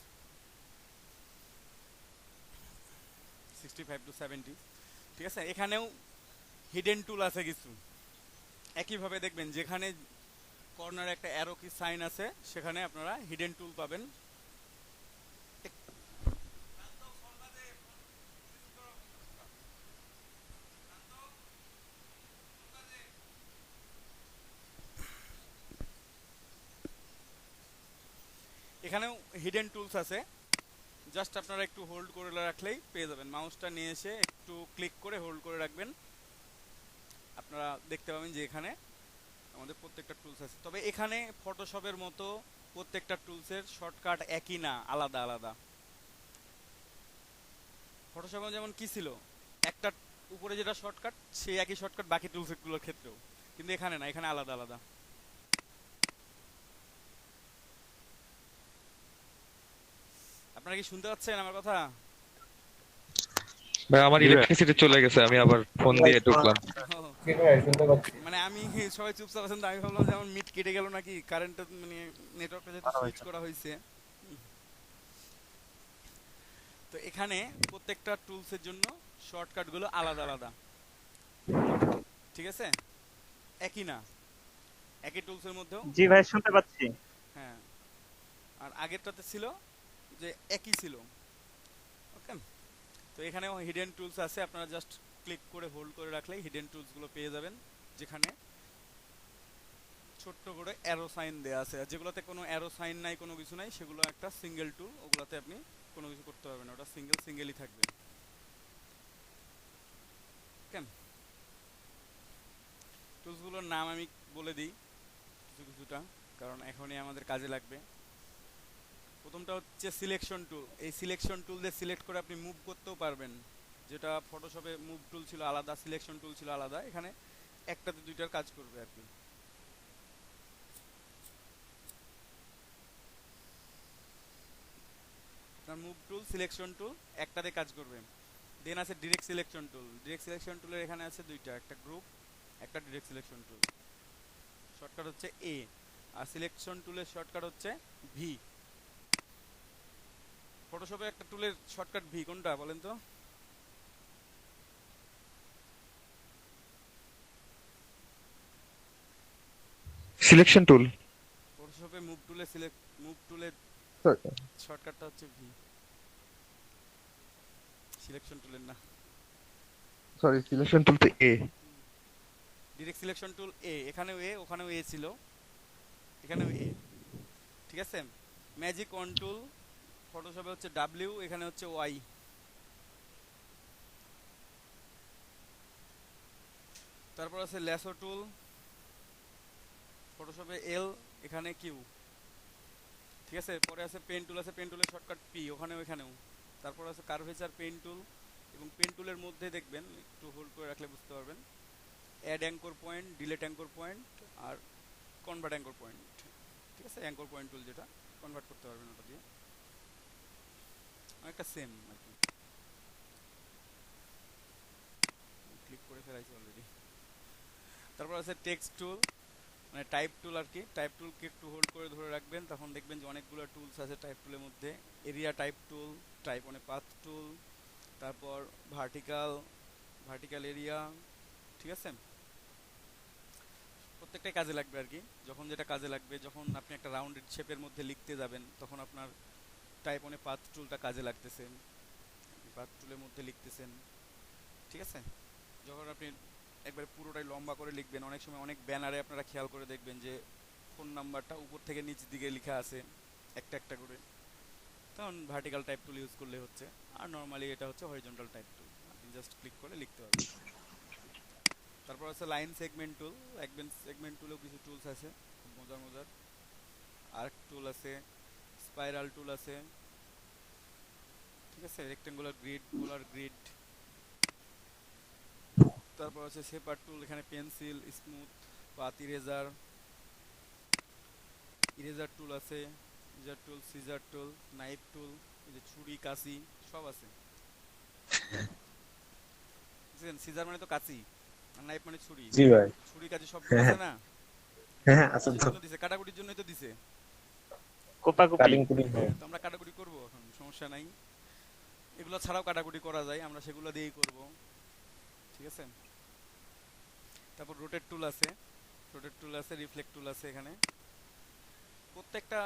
65 to 70। ঠিক আছে, এখানেও হিডেন টুল আছে কিছু। একইভাবে দেখবেন যেখানে কর্নারে একটা অ্যারো কি সাইন আছে সেখানে আপনারা হিডেন টুল পাবেন। এখানেও হিডেন টুলস আছে, জাস্ট আপনারা একটু হোল্ড করে রাখলেই পেয়ে যাবেন। মাউসটা নিয়ে এসে একটু ক্লিক করে হোল্ড করে রাখবেন, আপনারা দেখতে পাবেন যে এখানে আমাদের প্রত্যেকটা টুলস আছে। তবে এখানে ফটোশপের মতো প্রত্যেকটা টুলসের শর্টকাট একই না, আলাদা আলাদা। ফটোশপে যেমন কি ছিল, একটা উপরে যেটা শর্টকাট সেই একই শর্টকাট বাকি টুলসগুলোর ক্ষেত্রেও, কিন্তু এখানে না, এখানে আলাদা আলাদা। আপনারা কি শুনতে পাচ্ছেন আমার কথা? ভাই আমার ইলেকট্রিসিটি চলে গেছে, আমি আবার ফোন দিয়ে ঢুকলাম। মানে আমি সবাই চুপচাপ আছেন, তো আমি ভাবলাম যে আমার মিট কেটে গেল নাকি, কারেন্ট মানে নেটওয়ার্কটা যেহেতু সুইচ করা হয়েছে। তো এখানে প্রত্যেকটা টুলসের জন্য শর্টকাট গুলো আলাদা আলাদা, ঠিক আছে, একই না, একই টুলসের মধ্যেও। জি ভাই, শুনতে পাচ্ছি। হ্যাঁ, আর আগেরটাতে ছিল যে একই ছিল। ওকে, তো এখানেও হিডেন টুলস আছে, আপনারা জাস্ট ক্লিক করে হোল্ড করে রাখলেই হিডেন টুলস গুলো পেয়ে যাবেন, যেখানে ছোট্ট করে অ্যারো সাইন দেয়া আছে। আর যেগুলোতে কোনো অ্যারো সাইন নাই, কোনো কিছু নাই, সেগুলো একটা সিঙ্গেল টুল, ওগুলোতে আপনি কোনো কিছু করতে পারবেন না, ওটা সিঙ্গেলই থাকবে। কেন টুলসগুলোর নাম আমি বলে দিই কিছুটা, কারণ এখনই আমাদের কাজে লাগবে। প্রথমটা হচ্ছে সিলেকশন টুল। এই সিলেকশন টুল দিয়ে সিলেক্ট করে আপনি মুভ করতেও পারবেন, যেটা ফটোশপে মুভ টুল ছিল আলাদা, সিলেকশন টুল ছিল আলাদা, এখানে একটাতে দুইটার কাজ করবে আর কি। আপনার মুভ টুল, সিলেকশন টুল একটাতে কাজ করবে। দেন আছে direct selection tool. Direct selection টুলের এখানে আছে দুইটা, একটা গ্রুপ, একটা ডিরেক্ট সিলেকশন টুল। শর্টকাট হচ্ছে এ, আর সিলেকশন টুলের শর্টকাট হচ্ছে ভি। ফটোশপে একটা টুলের শর্টকাট ভি কোনটা বলেন তো? Selection tool. ফটোশপে মুভ টুলে শর্টকাটটা হচ্ছে ভি, সিলেকশন টুলের না। সরি, সিলেকশন টুল তো এ। ডিরেক্ট সিলেকশন টুল এ, এখানেও এ, ওখানেও এ ছিল, এখানেও এ, ঠিক আছে। ম্যাজিক ওয়ান টুল ফটোশপে হচ্ছে ডাব্লিউ, এখানে হচ্ছে ওয়াই। তারপর আছে ল্যাসো টুল ফটোশপে এল, এখানে কিউ, ঠিক আছে। পরে আছে পেন টুল, আছে পেন টুলের শর্টকাট পি, ওখানেও এখানেও। তারপর আছে কার্ভেচার পেন টুল, এবং পেন টুলের মধ্যে দেখবেন, একটু হোল্ড করে রাখলে বুঝতে পারবেন, add anchor point, delete anchor point, আর কনভার্ট অ্যাঙ্কর পয়েন্ট, ঠিক আছে। অ্যাঙ্কর পয়েন্ট টুল যেটা কনভার্ট করতে পারবেন ওটা দিয়ে, অনেকটা সেম আর কি। ক্লিক করে ফেলাইছি অলরেডি। তারপর আছে টেক্সট টুল, মানে টাইপ টুল আর কি। টাইপ টুলকে একটু হোল্ড করে ধরে রাখবেন, তখন দেখবেন যে অনেকগুলো টুলস আছে টাইপ টুলের মধ্যে। Area type tool, type on a path টুল, তারপর ভার্টিক্যাল এরিয়া, ঠিক আছে। প্রত্যেকটাই কাজে লাগবে আর কি। যখন যেটা কাজে লাগবে, যখন আপনি একটা রাউন্ডেড শেপের মধ্যে লিখতে যাবেন, তখন আপনার টাইপ অন এ পাথ টুলটা কাজে লাগতেছে, পাথ টুলের মধ্যে লিখতেছেন, ঠিক আছে। যখন আপনি একবারে পুরোটাই লম্বা করে লিখবেন, অনেক সময় অনেক ব্যানারে আপনারা খেয়াল করে দেখবেন যে ফোন নাম্বারটা উপর থেকে নিচ দিকে লেখা আছে একটা একটা করে, তখন ভার্টিক্যাল টাইপ টুল ইউজ করলে হচ্ছে। আর নর্মালি এটা হচ্ছে হরিজন্টাল টাইপ টুল, আপনি জাস্ট ক্লিক করে লিখতে পারবেন। তারপর আছে লাইন সেগমেন্ট টুল। সেগমেন্ট টুলেও কিছু টুলস আছে খুব মজার মজার। আর্ক টুল আছে, স্পাইরাল টুল আছে, ঠিক আছে। রেক্টেঙ্গুলার গ্রিড, পোলার গ্রিড। তারপর আছে শেপার টুল, এখানে পেন্সিল, স্মুথ, পাথ ইরেজার টুল আছে, সিজার টুল, নাইফ টুল, এই যে ছুরি, কাঁচি সব আছে। বুঝছেন, সিজার মানে তো কাঁচি, আর নাইফ মানে ছুরি। জি ভাই। ছুরি কাঁচি সব হ্যাঁ আছে না, হ্যাঁ আছে তো। কিসের জন্য দিছে? কাটাকুটির জন্যই তো দিছে। কোপাকুপি। কাটিং কুটিং হয়। তো আমরা কাটাকুটি করবো, এখন সমস্যা নাই। এগুলো ছাড়াও কাটাকুটি করা যায়, আমরা সেগুলো দিয়েই করব, ঠিক আছে। তারপর রোটেট টুল আছে, রিফ্লেক্ট টুল আছে এখানে প্রত্যেকটা।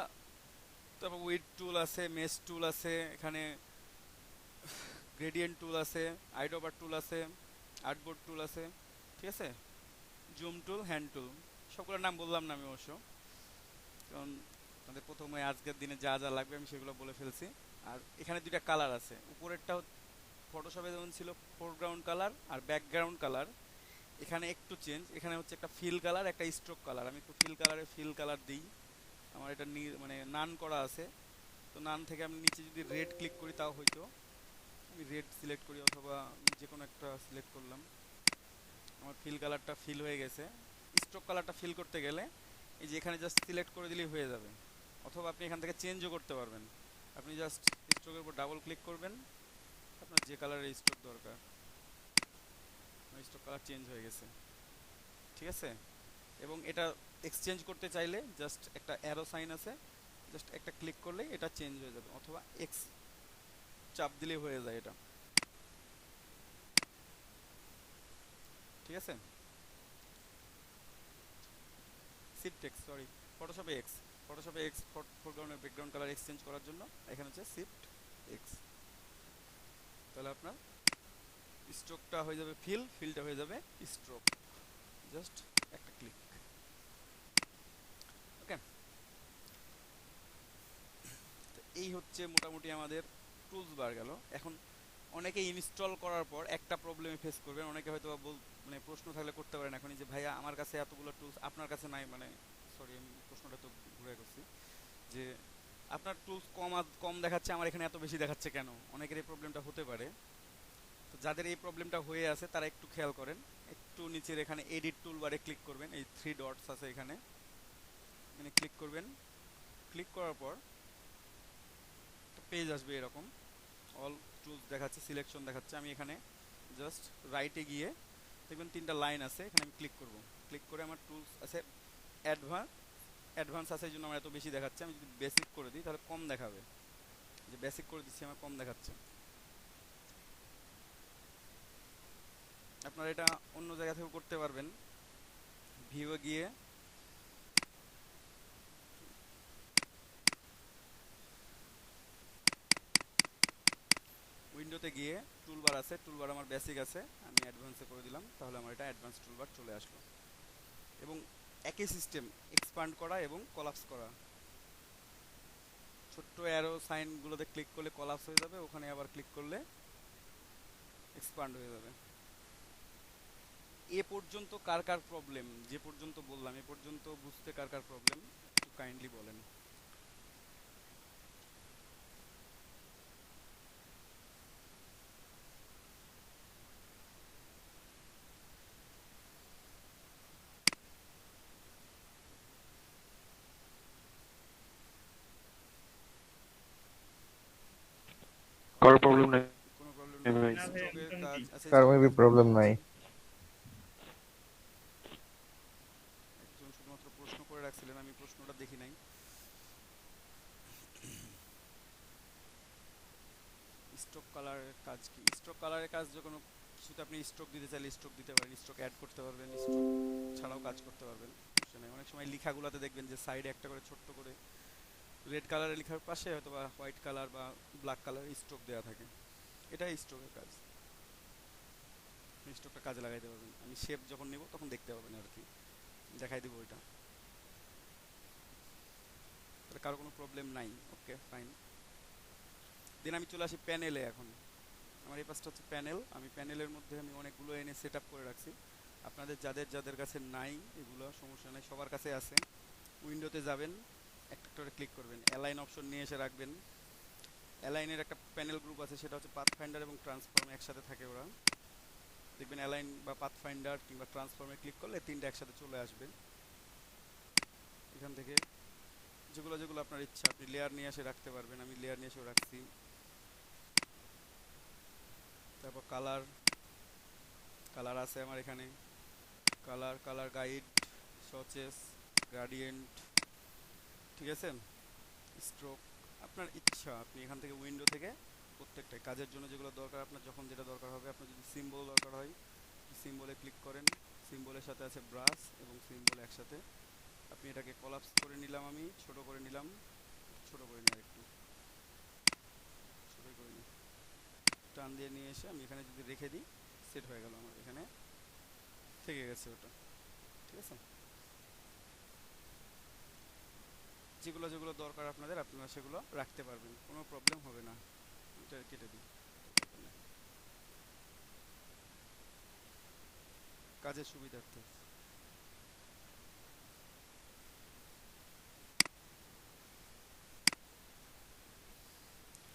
তারপর উইড টুল আছে, মেশ টুল আছে এখানে, গ্রেডিয়েন্ট টুল আছে, আইডোবার টুল আছে, আর্টবোর্ড টুল আছে, ঠিক আছে। জুম টুল, হ্যান্ড টুল, সবগুলোর নাম বললাম না আমি অবশ্য, কারণ তাদের প্রথমে আজকের দিনে যা যা লাগবে আমি সেগুলো বলে ফেলছি। আর এখানে দুইটা কালার আছে, উপরেরটা ফটোশপে যেমন ছিল ফোরগ্রাউন্ড কালার আর ব্যাকগ্রাউন্ড কালার, এখানে একটু চেঞ্জ। এখানে হচ্ছে একটা ফিল কালার, একটা স্ট্রোক কালার। আমি একটু ফিল কালার দিই, আমার এটা মানে নান করা আছে, তো নান থেকে আমি নিচে যদি রেড ক্লিক করি তাও হয়তো, আমি রেড সিলেক্ট করি অথবা যে কোনো একটা সিলেক্ট করলাম, আমার ফিল কালারটা ফিল হয়ে গেছে। স্ট্রোক কালারটা ফিল করতে গেলে এই যে এখানে জাস্ট সিলেক্ট করে দিলেই হয়ে যাবে, অথবা আপনি এখান থেকে চেঞ্জও করতে পারবেন। আপনি জাস্ট স্ট্রোকের উপর ডাবল ক্লিক করবেন, আপনার যে কালারের স্ট্রোক দরকার, স্ট্রোক কালার চেঞ্জ হয়ে গেছে, ঠিক আছে। এবং এটা এক্সচেঞ্জ করতে চাইলে জাস্ট একটা অ্যারো সাইন আছে, জাস্ট একটা ক্লিক করলেই এটা চেঞ্জ হয়ে যাবে, অথবা এক্স চাপ দিলেই হয়ে যায় এটা, ঠিক আছে। শিফট এক্স, সরি, ফটোশপে এক্স ফোরগ্রাউন্ড আর ব্যাকগ্রাউন্ড কালার এক্সচেঞ্জ করার জন্য এখানে হচ্ছে শিফট এক্স। তাহলে আপনার স্ট্রোকটা হয়ে যাবে ফিলটা হয়ে যাবে স্ট্রোক, জাস্ট একটা ক্লিক, ওকে। এই হচ্ছে মোটামুটি আমাদের টুলস বার গেল। এখন অনেকে ইনস্টল করার পর একটা প্রবলেমে ফেস করবেন, অনেকে হয়তো মানে প্রশ্ন থাকলে করতে পারেন এখনই যে ভাইয়া আমার কাছে এতগুলো টুলস আপনার কাছে নাই, মানে সরি আমি প্রশ্নটা তো ঘুরে করছি, যে আপনার টুলস কম দেখাচ্ছে, আমার এখানে এত বেশি দেখাচ্ছে কেন? অনেকের এই প্রবলেমটা হতে পারে। তো যাদের এই প্রবলেমটা হয়ে আছে তারা একটু খেয়াল করেন, একটু নিচের এখানে এডিট টুল বারে ক্লিক করবেন, এই 3 ডটস আছে এখানে ক্লিক করবেন। ক্লিক করার পর পেজ আসবে এরকম, অল টুলস দেখাচ্ছে, সিলেকশন দেখাচ্ছে। আমি এখানে জাস্ট রাইটে গিয়ে দেখবেন 3টা লাইন আছে, এখানে আমি ক্লিক করব। ক্লিক করে আমার টুলস আছে অ্যাডভান্স আছে, এই জন্য আমার এত বেশি দেখাচ্ছে। আমি যদি বেসিক করে দিই তাহলে কম দেখাবে, যে বেসিক করে দিচ্ছি আমার কম দেখাচ্ছে। আপনারা এটা অন্য জায়গা থেকেও করতে পারবেন, ভিউয়ে গিয়ে উইন্ডোতে গিয়ে টুলবার আছে, টুলবার আমার বেসিক আছে, আমি অ্যাডভান্সে করে দিলাম, তাহলে আমার এটা অ্যাডভান্স টুলবার চলে আসলো। এবং একই সিস্টেম এক্সপান্ড করা এবং কলাপস করা। ছোট্ট অ্যারো সাইনগুলোতে ক্লিক করলে কলাপস হয়ে যাবে, ওখানে আবার ক্লিক করলে এক্সপান্ড হয়ে যাবে। এ পর্যন্ত কার কার প্রবলেম, যে পর্যন্ত বললাম এ পর্যন্ত বুঝতে কার কার প্রবলেম একটু কাইন্ডলি বলেন। কারো প্রবলেম নাই কোনো প্রবলেম হ্যাঁ ভাই। নেই, না ভাই, স্ট্রোকের একদম কাজ ঠিক। আছে, কার মেবি প্রবলেম নাই। একজন শুধুমাত্র প্রশ্ন করে রাখছিলেন, আমি প্রশ্নটা দেখি নাই। স্ট্রোক কালারের কাজ কি? স্ট্রোক কালারের কাজ যখন কিছুতে আপনি স্ট্রোক দিতে চাইলে স্ট্রোক দিতে পারেন, স্ট্রোক অ্যাড করতে পারবেন, স্ট্রোক ছাড়াও কাজ করতে পারবেন, সমস্যা নেই। অনেক সময় লেখাগুলোতে দেখবেন যে সাইডে একটা করে ছোট্ট করে রেড কালারের লেখার পাশে হয়তো বা হোয়াইট কালার বা ব্ল্যাক কালারের স্ট্রোক দেওয়া থাকে, এটাই স্ট্রোকের কাজ। স্ট্রোকটা কাজে লাগাইতে পারবেন, আমি শেপ যখন নেব তখন দেখতে পাবেন আর কি, দেখাই দেবো ওইটা। তাহলে কারো কোনো প্রবলেম নাই, ওকে ফাইন। দেন আমি চলে আসি প্যানেলে। এখন আমার এই পাশটা হচ্ছে প্যানেল, আমি প্যানেলের মধ্যে আমি অনেকগুলো এনে সেট আপ করে রাখছি। আপনাদের যাদের যাদের কাছে নাই এগুলো সমস্যা নাই, সবার কাছে আছে। উইন্ডোতে যাবেন, একটা করে ক্লিক করবেন, অ্যালাইন অপশন নিয়ে এসে রাখবেন। অ্যালাইনের একটা প্যানেল গ্রুপ আছে, সেটা হচ্ছে পাথফাইন্ডার এবং ট্রান্সফর্ম একসাথে থাকে ওরা। দেখবেন অ্যালাইন বা পাথফাইন্ডার কিংবা ট্রান্সফর্মে ক্লিক করলে তিনটা একসাথে চলে আসবে। এখান থেকে যেগুলো যেগুলো আপনার ইচ্ছা আপনি লেয়ার নিয়ে এসে রাখতে পারবেন, আমি লেয়ার নিয়ে এসেও রাখছি। তারপর কালার, কালার আছে আমার এখানে, colour, colour guide, sausage, gradient, ঠিক আছে, স্ট্রোক, আপনার ইচ্ছা। আপনি এখান থেকে উইন্ডো থেকে প্রত্যেকটাই কাজের জন্য যেগুলো দরকার আপনার, যখন যেটা দরকার হবে, আপনার যদি সিম্বল দরকার হয় সিম্বলে ক্লিক করেন, সিম্বলের সাথে আছে ব্রাশ এবং সিম্বল একসাথে। আপনি এটাকে কলাপস করে নিলাম, আমি ছোট করে নিলাম, ছোট করে নিলাম, একটু ছোট করে নিই, টান দিয়ে নিয়ে এসে আমি এখানে যদি রেখে দিই সেট হয়ে গেল, আমার এখানে থেকে গেছে ওটা, ঠিক আছে। যেগুলো যেগুলো দরকার আপনাদের আপনারা সেগুলো রাখতে পারবেন, কোনো প্রবলেম হবে না। এটা কেটে দিই, কাজের সুবিধার্থে।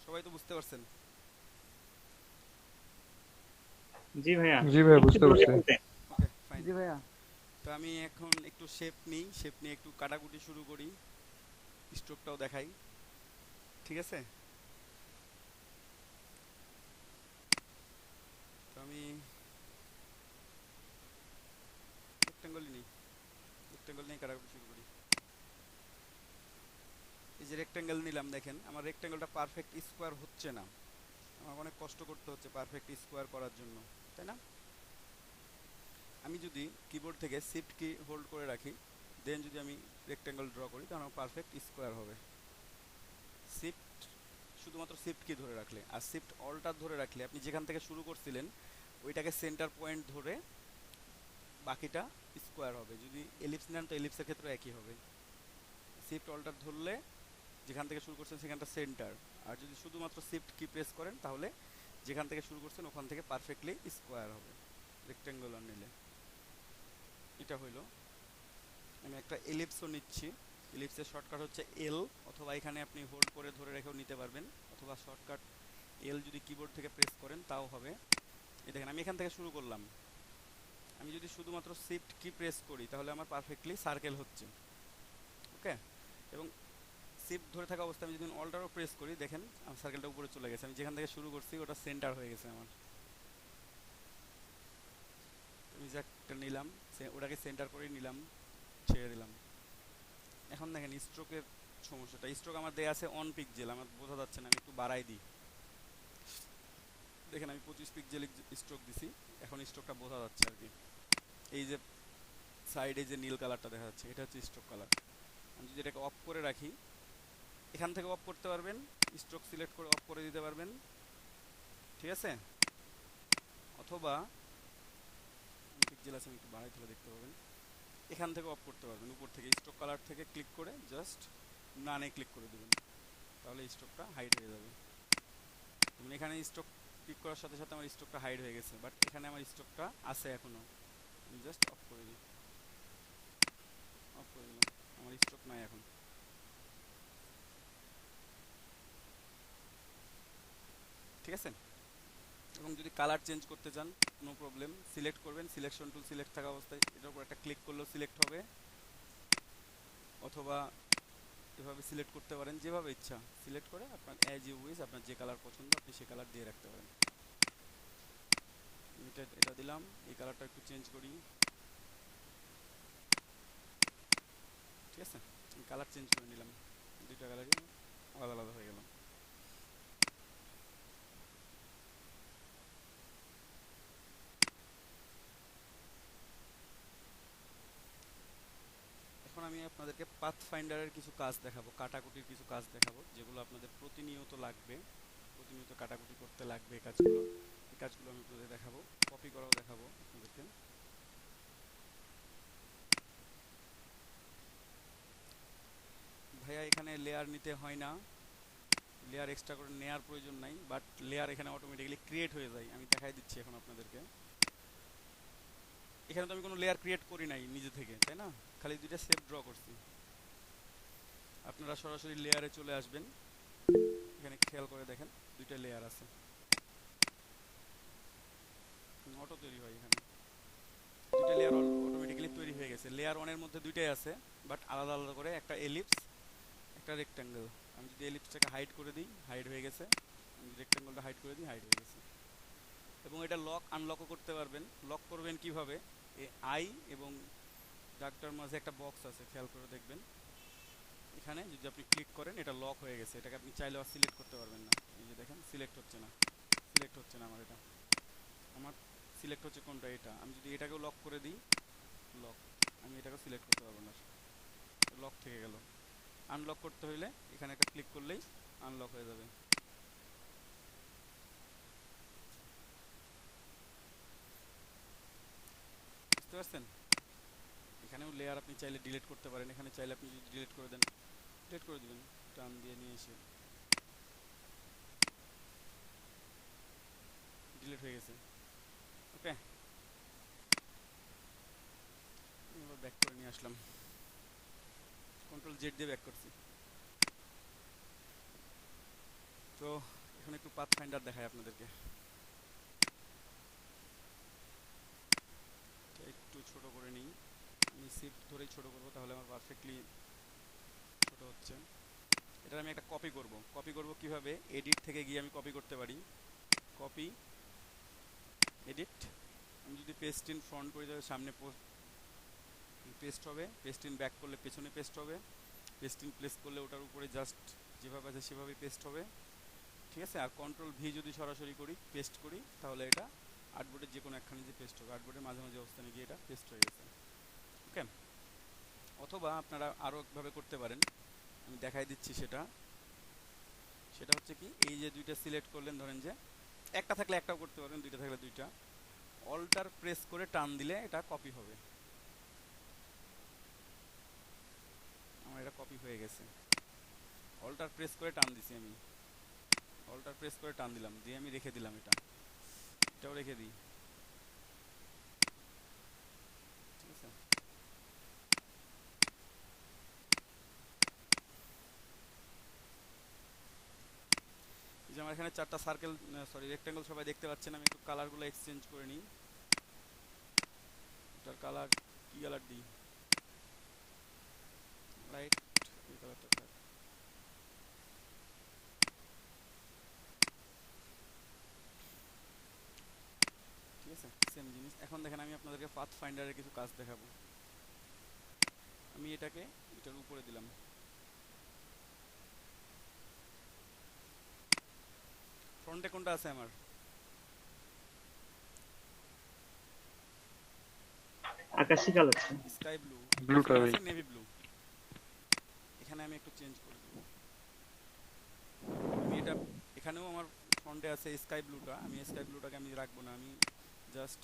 সবাই তো বুঝতে পারছেন? জি ভাইয়া। জি ভাইয়া বুঝতে পারছি। Okay fine. জি ভাইয়া। তো আমি এখন একটু শেপ নিই, শেপ নিয়ে একটু কাটাকুটি শুরু করি, স্ট্রোকটাও দেখাই, ঠিক আছে। তো আমি রেক্টেঙ্গলই নিই, রেক্টেঙ্গল নিয়ে কাটাকুটি শুরু করি। এই যে রেক্টেঙ্গেল নিলাম, দেখেন আমার রেক্টেঙ্গেলটা পারফেক্ট স্কোয়ার হচ্ছে না, আমার অনেক কষ্ট করতে হচ্ছে পারফেক্ট স্কোয়ার করার জন্য, তাই না। আমি যদি কিবোর্ড থেকে শিফট কি হোল্ড করে রাখি, দেন যদি আমি রেক্টেঙ্গল ড্র করি, তাহলে আমার পারফেক্ট স্কোয়ার হবে। শিফট, শুধুমাত্র শিফট কি ধরে রাখলে, আর শিফট অল্টার ধরে রাখলে আপনি যেখান থেকে শুরু করছিলেন ওইটাকে সেন্টার পয়েন্ট ধরে বাকিটা স্কোয়ার হবে। যদি এলিপস নেন তো এলিপসের ক্ষেত্রে একই হবে। শিফট অল্টার ধরলে যেখান থেকে শুরু করছেন সেখানটা সেন্টার, আর যদি শুধুমাত্র শিফট কি প্রেস করেন তাহলে যেখান থেকে শুরু করছেন ওখান থেকে পারফেক্টলি স্কোয়ার হবে রেক্টেঙ্গুলার নিলে। এটা হইলো। আমি একটা এলিপসও নিচ্ছি, এলিপসের শর্টকাট হচ্ছে এল, অথবা এখানে আপনি হোল্ড করে ধরে রেখেও নিতে পারবেন, অথবা শর্টকাট এল যদি কিবোর্ড থেকে প্রেস করেন তাও হবে। এই দেখেন আমি এখান থেকে শুরু করলাম, আমি যদি শুধুমাত্র শিফট কি প্রেস করি তাহলে আমার পারফেক্টলি সার্কেল হচ্ছে, ওকে। এবং শিফট ধরে থাকা অবস্থায় আমি যদি অল্টারও প্রেস করি, দেখেন আমার সার্কেলটা উপরে চলে গেছে, আমি যেখান থেকে শুরু করছি ওটা সেন্টার হয়ে গেছে আমার। আমি যা একটা নিলাম ওটাকে সেন্টার করে নিলাম, ছেড়ে দিলাম। এখন দেখেন স্ট্রোকের সমস্যাটা, স্ট্রোক আমার দেয়া আছে 1 পিক্সেল, আমার বোঝা যাচ্ছে না, আমি একটু বাড়াই দিই। দেখেন আমি 25 পিক্সেল স্ট্রোক দিছি, এখন স্ট্রোকটা বোঝা যাচ্ছে আর কি। এই যে সাইডে যে নীল কালারটা দেখা যাচ্ছে এটা হচ্ছে স্ট্রোক কালার। আমি যদি এটাকে অফ করে রাখি, এখান থেকে অফ করতে পারবেন, স্ট্রোক সিলেক্ট করে অফ করে দিতে পারবেন, ঠিক ঠিক আছে? অথবা পিক্সেল আছে, আমি একটু বাড়াই তাহলে দেখতে পাবেন। এখান থেকে অফ করতে পারবেন, উপর থেকে স্ট্রোক কালার থেকে ক্লিক করে জাস্ট নানে ক্লিক করে দেবেন, তাহলে স্ট্রোকটা হাইড হয়ে যাবে। যেমন এখানে স্ট্রোক ক্লিক করার সাথে সাথে আমার স্ট্রোকটা হাইড হয়ে গেছে, বাট এখানে আমার স্ট্রোকটা আছে এখনো। আমি জাস্ট অফ করে দিই, অফ করে দিলাম, আমার স্ট্রোক নাই এখন। ঠিক আছে? এবং যদি কালার চেঞ্জ করতে চান নো প্রবলেম, সিলেক্ট করবেন, সিলেকশন টুল সিলেক্ট থাকা অবস্থায় এটার উপর একটা ক্লিক করলেও সিলেক্ট হবে, অথবা এভাবে সিলেক্ট করতে পারেন, যেভাবে ইচ্ছা সিলেক্ট করে আপনার অ্যাজ ইউ উইশ, আপনার যে কালার পছন্দ আপনি সে কালার দিয়ে রাখতে পারেন। এটা দিলাম, এই কালারটা একটু চেঞ্জ করি। ঠিক আছে, আমি কালার চেঞ্জ করে নিলাম, দুইটা কালারই আলাদা আলাদা হয়ে গেল। এখন আমি আপনাদেরকে পাথ ফাইন্ডারের কিছু কাজ দেখাবো, কাটাকুটির কিছু কাজ দেখাবো, যেগুলো আপনাদের প্রতিনিয়ত লাগবে, প্রতিনিয়ত কাটাকুটি করতে লাগবে। এই কাজগুলো আমি আপনাদের দেখাবো, কপি করাও দেখাবো আপনাদেরকে। ভাইয়া এখানে লেয়ার নিতে হয় না, লেয়ার এক্সট্রা করে নেওয়ার প্রয়োজন নাই, বাট লেয়ার এখানে অটোমেটিক্যালি ক্রিয়েট হয়ে যায়। আমি দেখাই দিচ্ছি এখন আপনাদেরকে। এখানে তো আমি কোনো লেয়ার ক্রিয়েট করি নাই নিজে থেকে, তাই না? খালি দুইটা শেপ ড্র করছি। আপনারা সরাসরি লেয়ারে চলে আসবেন, এখানে খেয়াল করে দেখেন দুইটা লেয়ার আছে, অটো তৈরি হয় এখানে, দুইটা লেয়ার অটোমেটিক্যালি তৈরি হয়ে গেছে। লেয়ার ওয়ানের মধ্যে দুইটাই আছে, বাট আলাদা আলাদা করে, একটা এলিপস একটা রেক্ট্যাঙ্গেল। আমি যদি এলিপসটাকে হাইড করে দিই, হাইড হয়ে গেছে। আমি যদি রেক্ট্যাঙ্গেলটা হাইড করে দিই, হাইড হয়ে গেছে। এবং এটা লক আনলকও করতে পারবেন। লক করবেন কিভাবে? এই আই এবং ডাকটার মাঝে একটা বক্স আছে, খেয়াল করে দেখবেন। এখানে যদি আপনি ক্লিক করেন এটা লক হয়ে গেছে, এটাকে আপনি চাইলেও সিলেক্ট করতে পারবেন না। এই যে দেখেন সিলেক্ট হচ্ছে না, আমার এটা, আমার সিলেক্ট হচ্ছে কোনটা? এটা। আমি যদি এটাকেও লক করে দিই, লক, আমি এটাকেও সিলেক্ট করতে পারবো না, লক থেকে গেল। আনলক করতে হইলে এখানে একটা ক্লিক করলেই আনলক হয়ে যাবে। বুঝতে পারছেন? এখানেও লেয়ার আপনি চাইলে ডিলিট করতে পারেন, এখানে চাইলে আপনি যদি ডিলিট করে দেন, ডিলিট করে দিবেন, টান দিয়ে নিয়ে এসে ডিলিট হয়ে গেছে। ওকে, এবার ব্যাক করে নিয়ে আসলাম, কন্ট্রোল জেড দিয়ে ব্যাক করছি। তো এখন একটু পাথ ফাইন্ডার দেখাই আপনাদেরকে। একটু ছোট করে নিই, আমি শিফট ধরেই ছোট করব, তাহলে আমার পারফেক্টলি ছোট হচ্ছে। এটা আমি একটা কপি করব কিভাবে? এডিট থেকে গিয়ে আমি কপি করতে পারি, কপি, এডিট। আমি যদি পেস্ট ইন ফ্রন্ট করে যাবে, সামনে পেস্ট হবে, পেস্ট ইন ব্যাক করলে পেছনে পেস্ট হবে, পেস্ট ইন প্লেস করলে ওটার উপরে জাস্ট যেভাবে আছে সেভাবেই পেস্ট হবে। ঠিক আছে? আর কন্ট্রোল ভি যদি সরাসরি করি, পেস্ট করি, তাহলে এটা আর্টবোর্ডের যে কোনো একখানে যে পেস্ট হবে, আর্টবোর্ডের মাঝে মাঝে অবস্থানে গিয়ে এটা পেস্ট হয়ে গেছে। ওকে, অথবা আপনারা আরও একভাবে করতে পারেন, আমি দেখাই দিচ্ছি। সেটা হচ্ছে কি, এই যে দুইটা সিলেক্ট করলেন, ধরেন যে একটা থাকলে একটাও করতে পারেন, দুইটা থাকলে দুইটা, অল্টার প্রেস করে টান দিলে এটা কপি হবে। আমার এটা কপি হয়ে গেছে, অল্টার প্রেস করে টান দিছি, আমি অল্টার প্রেস করে টান দিলাম, দিয়ে আমি রেখে দিলাম, এটাও রেখে দিই। ঠিক আছে? এই যে আমার এখানে চারটা সার্কেল, সরি রেক্ট্যাঙ্গেল সবাই দেখতে পাচ্ছেন। আমি একটু কালারগুলো এক্সচেঞ্জ করে নিই। এটার কালার কি কালার দিই? লাইট, এই কালারটা থাক। ঠিক আছে, সেম জিনিস। এখন দেখেন আমি আপনাদেরকে পাথ ফাইন্ডারের কিছু কাজ দেখাবো। আমি এটার উপরে দিলাম, ফ্রন্টে কোনটা আছে আমার? আকাশি কালার, স্কাই ব্লু, ব্লুটা নেভি ব্লু। এখানে আমি একটু চেঞ্জ করে দেব। আমি এটা এখানেও আমার ফ্রন্টে আছে স্কাই ব্লুটা, আমি স্কাই ব্লুটাকে আমি রাখবো না, আমি জাস্ট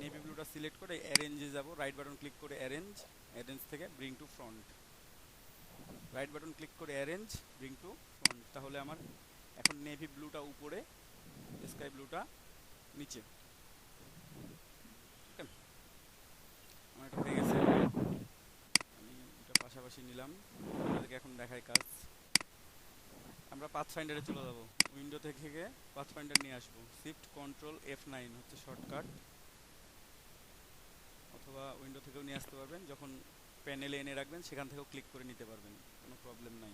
নেভি ব্লুটা সিলেক্ট করে অ্যারেঞ্জে যাব, রাইট বাটন ক্লিক করে অ্যারেঞ্জ, অ্যারেঞ্জ থেকে bring to front, right button click করে অ্যারেঞ্জ ব্রিং টু ফ্রন্ট। তাহলে আমার এখন নেভি ব্লুটা উপরে, স্কাই ব্লুটা নিচে। আমার এটা হয়ে গেছে, আমি এটা পাশাপাশি নিলাম, আপনাদেরকে এখন দেখাই কাজ। আমরা পাথফাইন্ডারে চলে যাব, উইন্ডো থেকে পাথফাইন্ডার নিয়ে আসবো, শিফট কন্ট্রোল F9 হচ্ছে শর্টকাট, অথবা উইন্ডো থেকেও নিয়ে আসতে পারবেন, যখন প্যানেলে এনে রাখবেন সেখান থেকেও ক্লিক করে নিতে পারবেন, কোনো প্রবলেম নাই।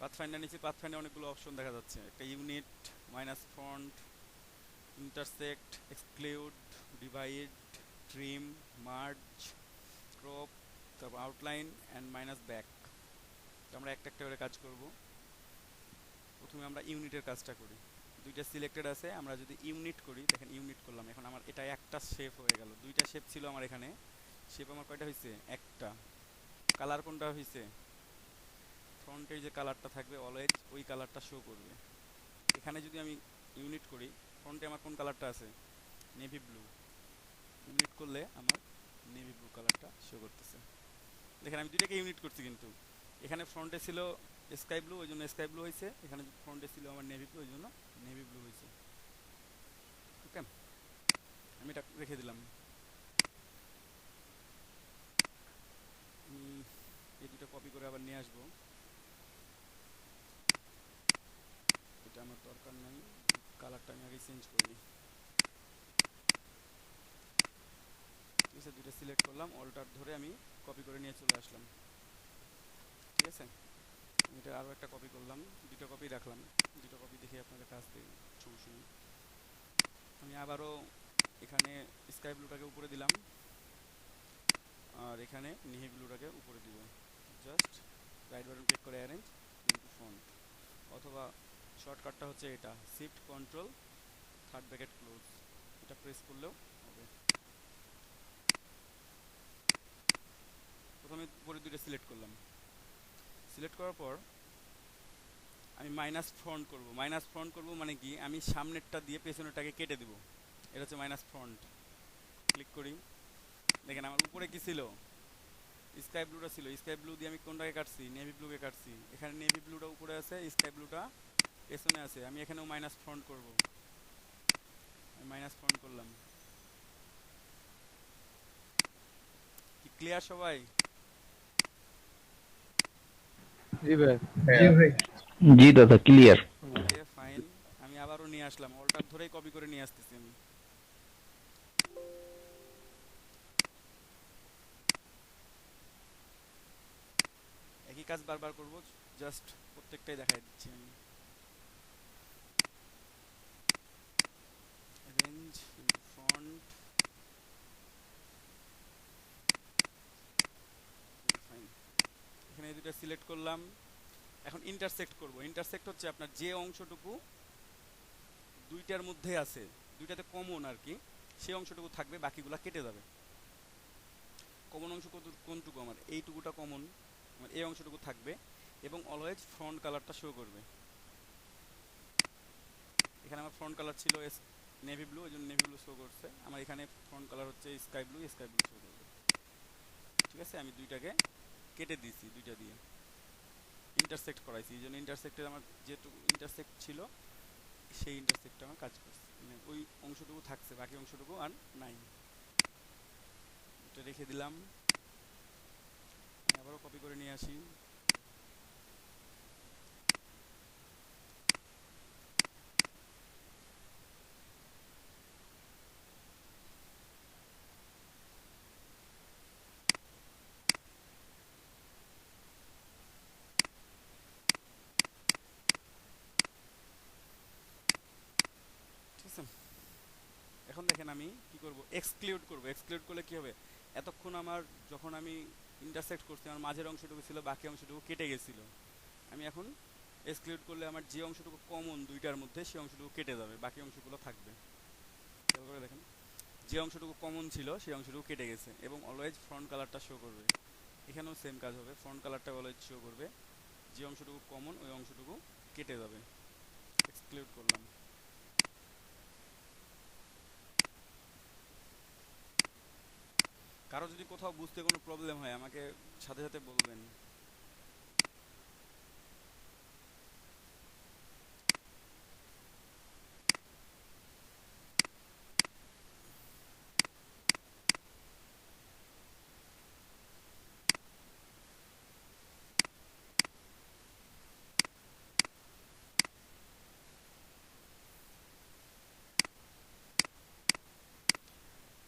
পাথফাইন্ডার নিচে পাথফাইন্ডার অনেকগুলো অপশন দেখা যাচ্ছে, একটা unit, minus font, intersect, exclude, divide, trim, merge, crop, তারপর আউটলাইন অ্যান্ড মাইনাস ব্যাক। তো আমরা একটা একটা করে কাজ করব। প্রথমে আমরা ইউনিটের কাজটা করি, দুইটা সিলেক্টেড আছে, আমরা যদি ইউনিট করি, দেখেন ইউনিট করলাম, এখন আমার এটা একটা শেপ হয়ে গেল, দুইটা শেপ ছিল আমার এখানে, শেপ আমার কয়টা হয়েছে, একটা। কালার কোনটা হয়েছে, ফ্রন্টের যে কালারটা থাকবে অলওয়েজ ওই কালারটা শো করবে। এখানে যদি আমি ইউনিট করি, ফ্রন্টে আমার কোন কালারটা আছে, নেভি ব্লু, ইউনিট করলে আমার নেভি ব্লু কালারটা শো করতেছে। দেখেন আমি দুইটাকে ইউনিট করছি, কিন্তু এখানে ফ্রন্টে ছিল স্কাই ব্লু, ওই জন্য স্কাই ব্লু হয়েছে, এখানে ফ্রন্টে ছিল আমার নেভি ব্লু, ওই জন্য নেভি ব্লু হয়েছে। ওকে, আমি এটা রেখে দিলাম। এই দুটো কপি করে আবার নিয়ে আসবো, এটা আমার দরকার নাই, কালারটা আমি আগে চেঞ্জ করে দিই। ঠিক আছে, দুটো সিলেক্ট করলাম, অল্টার ধরে আমি কপি করে নিয়ে চলে আসলাম। ঠিক আছে, এটা আরও একটা কপি করলাম, দুটো কপি রাখলাম, দুটো কপি দেখে আপনাদের কাজ দিয়ে সমস্যা নেই। আমি আবারও এখানে স্কাই ব্লুটাকে উপরে দিলাম, আর এখানে নেভি ব্লুটাকে উপরে দিব, জাস্ট রাইট বাটন ক্লিক করে অ্যারেঞ্জ ইনটু ফন্ট, অথবা শর্টকাটটা হচ্ছে এটা, shift control third bracket close, এটা প্রেস করলেও হবে। প্রথমে উপরে দুটো সিলেক্ট করলাম, সিলেক্ট করার পর আমি মাইনাস ফ্রন্ট করব। মাইনাস ফ্রন্ট করব মানে কি, আমি সামনেরটা দিয়ে পেছনেরটাকে কেটে দেব, এটা হচ্ছে মাইনাস ফ্রন্ট। ক্লিক করি, দেখেন আমার উপরে কি ছিল, স্কাই ব্লুটা ছিল, স্কাই ব্লু দিয়ে আমি কোনটাকে কাটছি, নেভি ব্লুকে কাটছি, এখানে নেভি ব্লুটা উপরে আছে, স্কাই ব্লুটা পেছনে আছে, আমি এখানেও মাইনাস ফ্রন্ট করব, আমি মাইনাস ফ্রন্ট করলাম। কি ক্লিয়ার সবাই? জি ভাই। জি দাদা ক্লিয়ার। ওকে ফাইন, আমি আবারও নিয়ে আসলাম, অল্টার ধরেই কপি করে নিয়ে আসতেছি আমি। একই কাজ বারবার করব, জাস্ট প্রত্যেকটাই দেখাই দিচ্ছি আমি। রেঞ্জ ফন্ট, ফাইন, এখানে এই দুটো সিলেক্ট করলাম। এখন ইন্টারসেক্ট করব। ইন্টারসেক্ট হচ্ছে আপনার যে অংশটুকু দুইটার মধ্যে আছে, দুইটাতে কমন আর কি, সেই অংশটুকু থাকবে, বাকিগুলা কেটে যাবে। কমন অংশ কোনটুকু, আমার এইটুকুটা কমন, আমার এই অংশটুকু থাকবে এবং অলওয়েজ ফ্রন্ট কালারটা শো করবে। এখানে আমার ফ্রন্ট কালার ছিল নেভি ব্লু, ওই জন্য নেভি ব্লু শো করছে, আমার এখানে ফ্রন্ট কালার হচ্ছে sky blue, sky blue show করবে। ঠিক আছে, আমি দুইটাকে কেটে দিয়েছি, দুইটা দিয়ে ইন্টারসেক্ট করাইছি, এই জন্য ইন্টারসেক্টের আমার যেটুকু ইন্টারসেক্ট ছিল সেই ইন্টারসেক্টটা আমার কাজ করছে, মানে ওই অংশটুকু থাকছে, বাকি অংশটুকু আর নাই। এটা রেখে দিলাম, আবারও কপি করে নিয়ে আসি। ঠিক আছে, এখন দেখেন আমি কি করব, এক্সক্লুড করব। এক্সক্লুড করলে কি হবে, এতক্ষণ আমার যখন আমি ইন্টারসেক্ট করছি আমার মাঝের অংশটুকু ছিল, বাকি অংশটুকু কেটে গেছিল, আমি এখন এক্সক্লুড করলে আমার যে অংশটুকু কমন দুইটার মধ্যে সেই অংশটুকু কেটে যাবে, বাকি অংশগুলো থাকবে। খেয়াল করে দেখেন, যে অংশটুকু কমন ছিল সেই অংশটুকু কেটে গেছে এবং অলওয়েজ ফ্রন্ট কালারটা শো করবে। এখানেও সেম কাজ হবে, ফ্রন্ট কালারটা অলওয়েজ শো করবে, যে অংশটুকু কমন ওই অংশটুকু কেটে যাবে। এক্সক্লুড করলাম। কারো যদি কোথাও বুঝতে কোনো প্রবলেম হয় আমাকে সাথে সাথে বলবেন।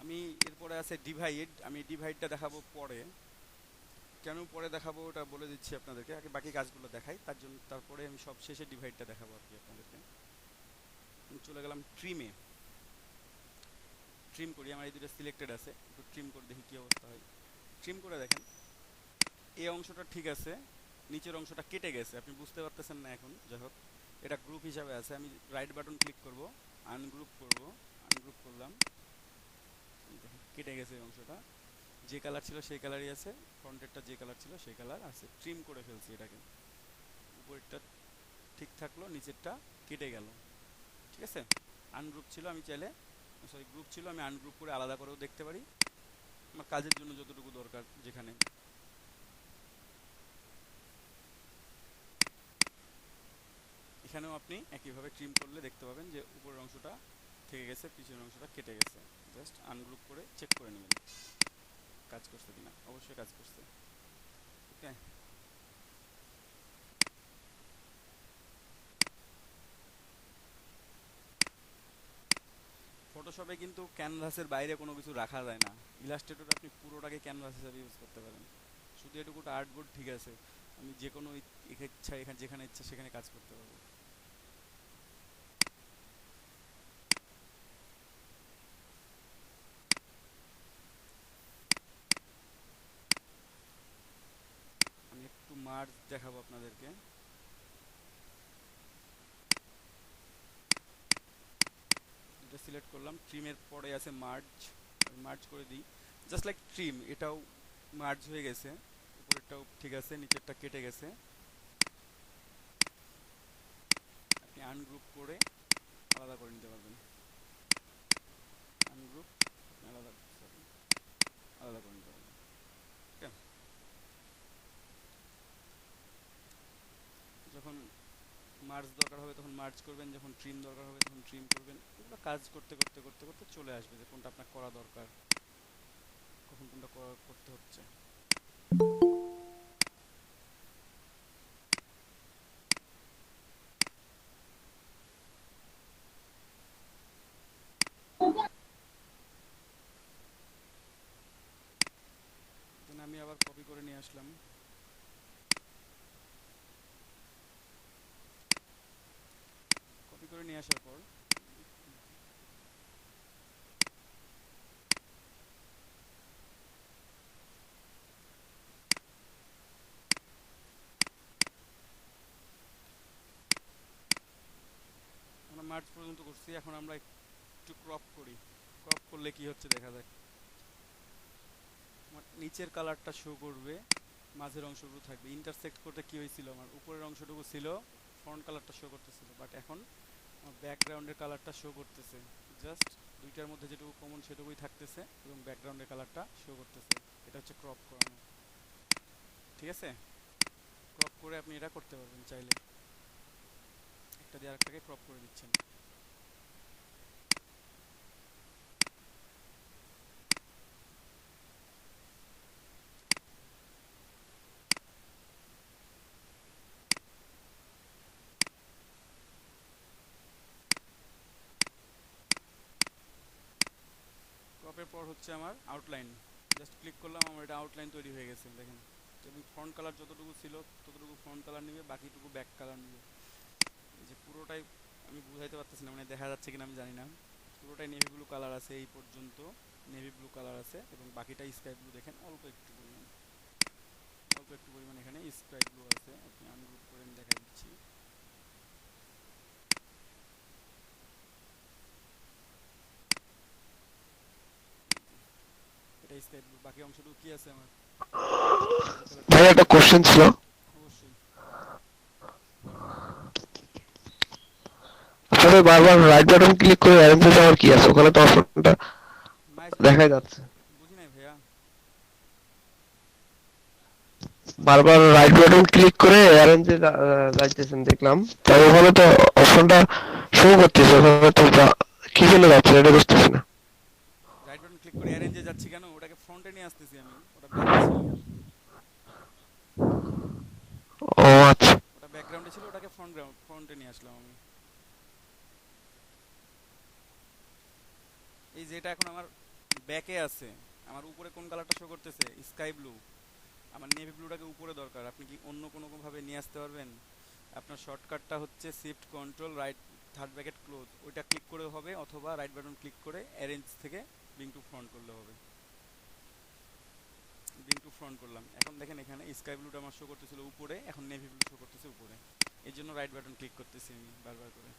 আমি এরপরে আছে ডিভাইড, আমি ডিভাইডটা দেখাবো পরে। কেন পরে দেখাবো ওটা বলে দিচ্ছি আপনাদেরকে, আগে বাকি কাজগুলো দেখাই, তার জন্য তারপরে আমি সব শেষে ডিভাইডটা দেখাবো আর কি আপনাদেরকে। আমি চলে গেলাম ট্রিমে, ট্রিম করি। আমার এই দুটো সিলেক্টেড আছে, একটু ট্রিম করে দেখি কী অবস্থা হয়। ট্রিম করে দেখেন এই অংশটা ঠিক আছে, নিচের অংশটা কেটে গেছে, আপনি বুঝতে পারতেছেন না এখন। যাই হোক, এটা গ্রুপ হিসাবে আছে। আমি রাইট বাটন ক্লিক করব, আনগ্রুপ করব, আনগ্রুপ করলাম, কেটে গেছে এই অংশটা। যে কালার ছিল সেই কালারই আছে, ফ্রন্টেরটা যে কালার ছিল সেই কালার আছে। ট্রিম করে ফেলছি এটাকে, উপরেরটা ঠিক থাকলো, নিচেরটা কেটে গেল। ঠিক আছে, আনগ্রুপ ছিল, আমি চাইলে সরি গ্রুপ ছিল, আমি আনগ্রুপ করে আলাদা করেও দেখতে পারি আমার কাজের জন্য যতটুকু দরকার। যেখানে এখানেও আপনি একইভাবে ট্রিম করলে দেখতে পাবেন যে উপরের অংশটা থেকে গেছে, পিছনের অংশটা কেটে গেছে। জাস্ট আনগ্রুপ করে চেক করে নেবেন কাজ করছে কিনা। অবশ্যই কাজ করছে। ওকে, ফটোশপে কিন্তু ক্যানভাসের বাইরে কোনো কিছু রাখা যায় না। ইলাস্ট্রেটর আপনি পুরোটাকে ক্যানভাস হিসাবে ইউজ করতে পারেন। শুধু এটুকুটা আর্টবোর্ড ঠিক আছে, আমি যে কোনো ইচ্ছা এখানে যেখানে ইচ্ছা সেখানে কাজ করতে পারবো। আমি একটু মার্জ দেখাবো আপনাদেরকে। এটা সিলেক্ট করলাম, ট্রিমের পরে আছে মার্জ, মার্জ করে দিই। জাস্ট লাইক ট্রিম, এটাও মার্জ হয়ে গেছে, উপরেরটাও ঠিক আছে, নিচেরটা কেটে গেছে। আপনি আনগ্রুপ করে আলাদা করে নিতে পারবেন। আনগ্রুপ আলাদা আলাদা করে নিতে পারবেন। ওকে, যখন মার্জ দরকার হবে তখন মার্জ করবেন, যখন ট্রিম দরকার হবে তখন ট্রিম করবেন। এগুলো কাজ করতে করতে করতে করতে চলে আসবে যে কোনটা আপনার করা দরকার, কখন কোনটা করতে হচ্ছে। আমি আবার কপি করে নিয়ে আসলাম। কপি করে নিয়ে আসার পর আমরা মার্চ পর্যন্ত করছি। এখন আমরা একটু ক্রপ করি। ক্রপ করলে কি হচ্ছে দেখা যাক। নিচের কালারটা শো করবে, মাঝের অংশটুকু থাকবে। ইন্টারসেক্ট করতে কি হয়েছিল, আমার উপরের অংশটুকু ছিল, ফ্রন্ট কালারটা শো করতেছিল, বাট এখন আমার ব্যাকগ্রাউন্ডের কালারটা শো করতেছে। জাস্ট দুইটার মধ্যে যেটুকু কমন সেটুকুই থাকতেছে এবং ব্যাকগ্রাউন্ডের কালারটা শো করতেছে। এটা হচ্ছে ক্রপ করানো। ঠিক আছে, ক্রপ করে আপনি এটা করতে পারবেন চাইলে, একটা দিয়ে আরেকটাকে ক্রপ করে দিচ্ছেন। ক্রপের পর হচ্ছে আমার আউটলাইন। জাস্ট ক্লিক করলাম, আমার এটা আউটলাইন তৈরি হয়ে গেছে দেখেন। এবং ফ্রন্ট কালার যতটুকু ছিল ততটুকু ফ্রন্ট কালার নেবে, বাকিটুকু ব্যাক কালার নেবে। এই যে পুরোটাই আমি বুঝাইতে পারতেছি না, মানে দেখা যাচ্ছে কিনা আমি জানি না। পুরোটাই নেভি ব্লু কালার আছে, এই পর্যন্ত নেভি ব্লু কালার আছে এবং বাকিটা স্কাই ব্লু। দেখেন অল্প একটু পরিমাণ এখানে স্কাই ব্লু আছে। আপনি আনগ্রুপ করে দেখা দিচ্ছি। এটা স্কাই ব্লু, বাকি অংশটুকু কি আছে আমার? ভাই একটা কোশ্চেন ছিল। অবশ্যই। তারপরে বারবার রাইট বাটন ক্লিক করে অ্যারেঞ্জে যাওয়ার কি আছে? ওখানে তো অপশনটা মাইস দেখাই যাচ্ছে। বুঝি নাই ভাইয়া। বারবার রাইট বাটন ক্লিক করে অ্যারেঞ্জে যাইতেছেন দেখলাম, তাই ওখানে তো অপশনটা শো করতেছে, ওখানে তো কি জন্য যাচ্ছে এটা বুঝতেছি না। রাইট বাটন ক্লিক করে অ্যারেঞ্জে যাচ্ছি কেন? ওটাকে ফ্রন্টে নিয়ে আসতেছি আমি, ওটা ব্যাকে ছিল, ও আচ্ছা, ওটা ব্যাকগ্রাউন্ডে ছিল, ওটাকে ফ্রন্টে নিয়ে আসলাম আমি। এই যেটা এখন আমার ব্যাকে আছে, আমার উপরে কোন কালারটা শো করতেছে? Sky blue. আমার নেভি ব্লুটাকে উপরে দরকার, আপনি কি অন্য কোনো ভাবে নিয়ে আসতে পারবেন? আপনার শর্টকাটটা হচ্ছে shift control right third bracket close, ওইটা ক্লিক করে হবে, অথবা রাইট বাটন ক্লিক করে অ্যারেঞ্জ থেকে ব্রিং টু ফ্রন্ট করলে হবে। ব্রিং টু ফ্রন্ট করলাম, এখন দেখেন এখানে স্কাই ব্লুটা আমার শো করতেছিল উপরে, এখন নেভি ব্লু শো করতেছে উপরে, এর জন্য রাইট বাটন ক্লিক করতেছি আমি বারবার করে।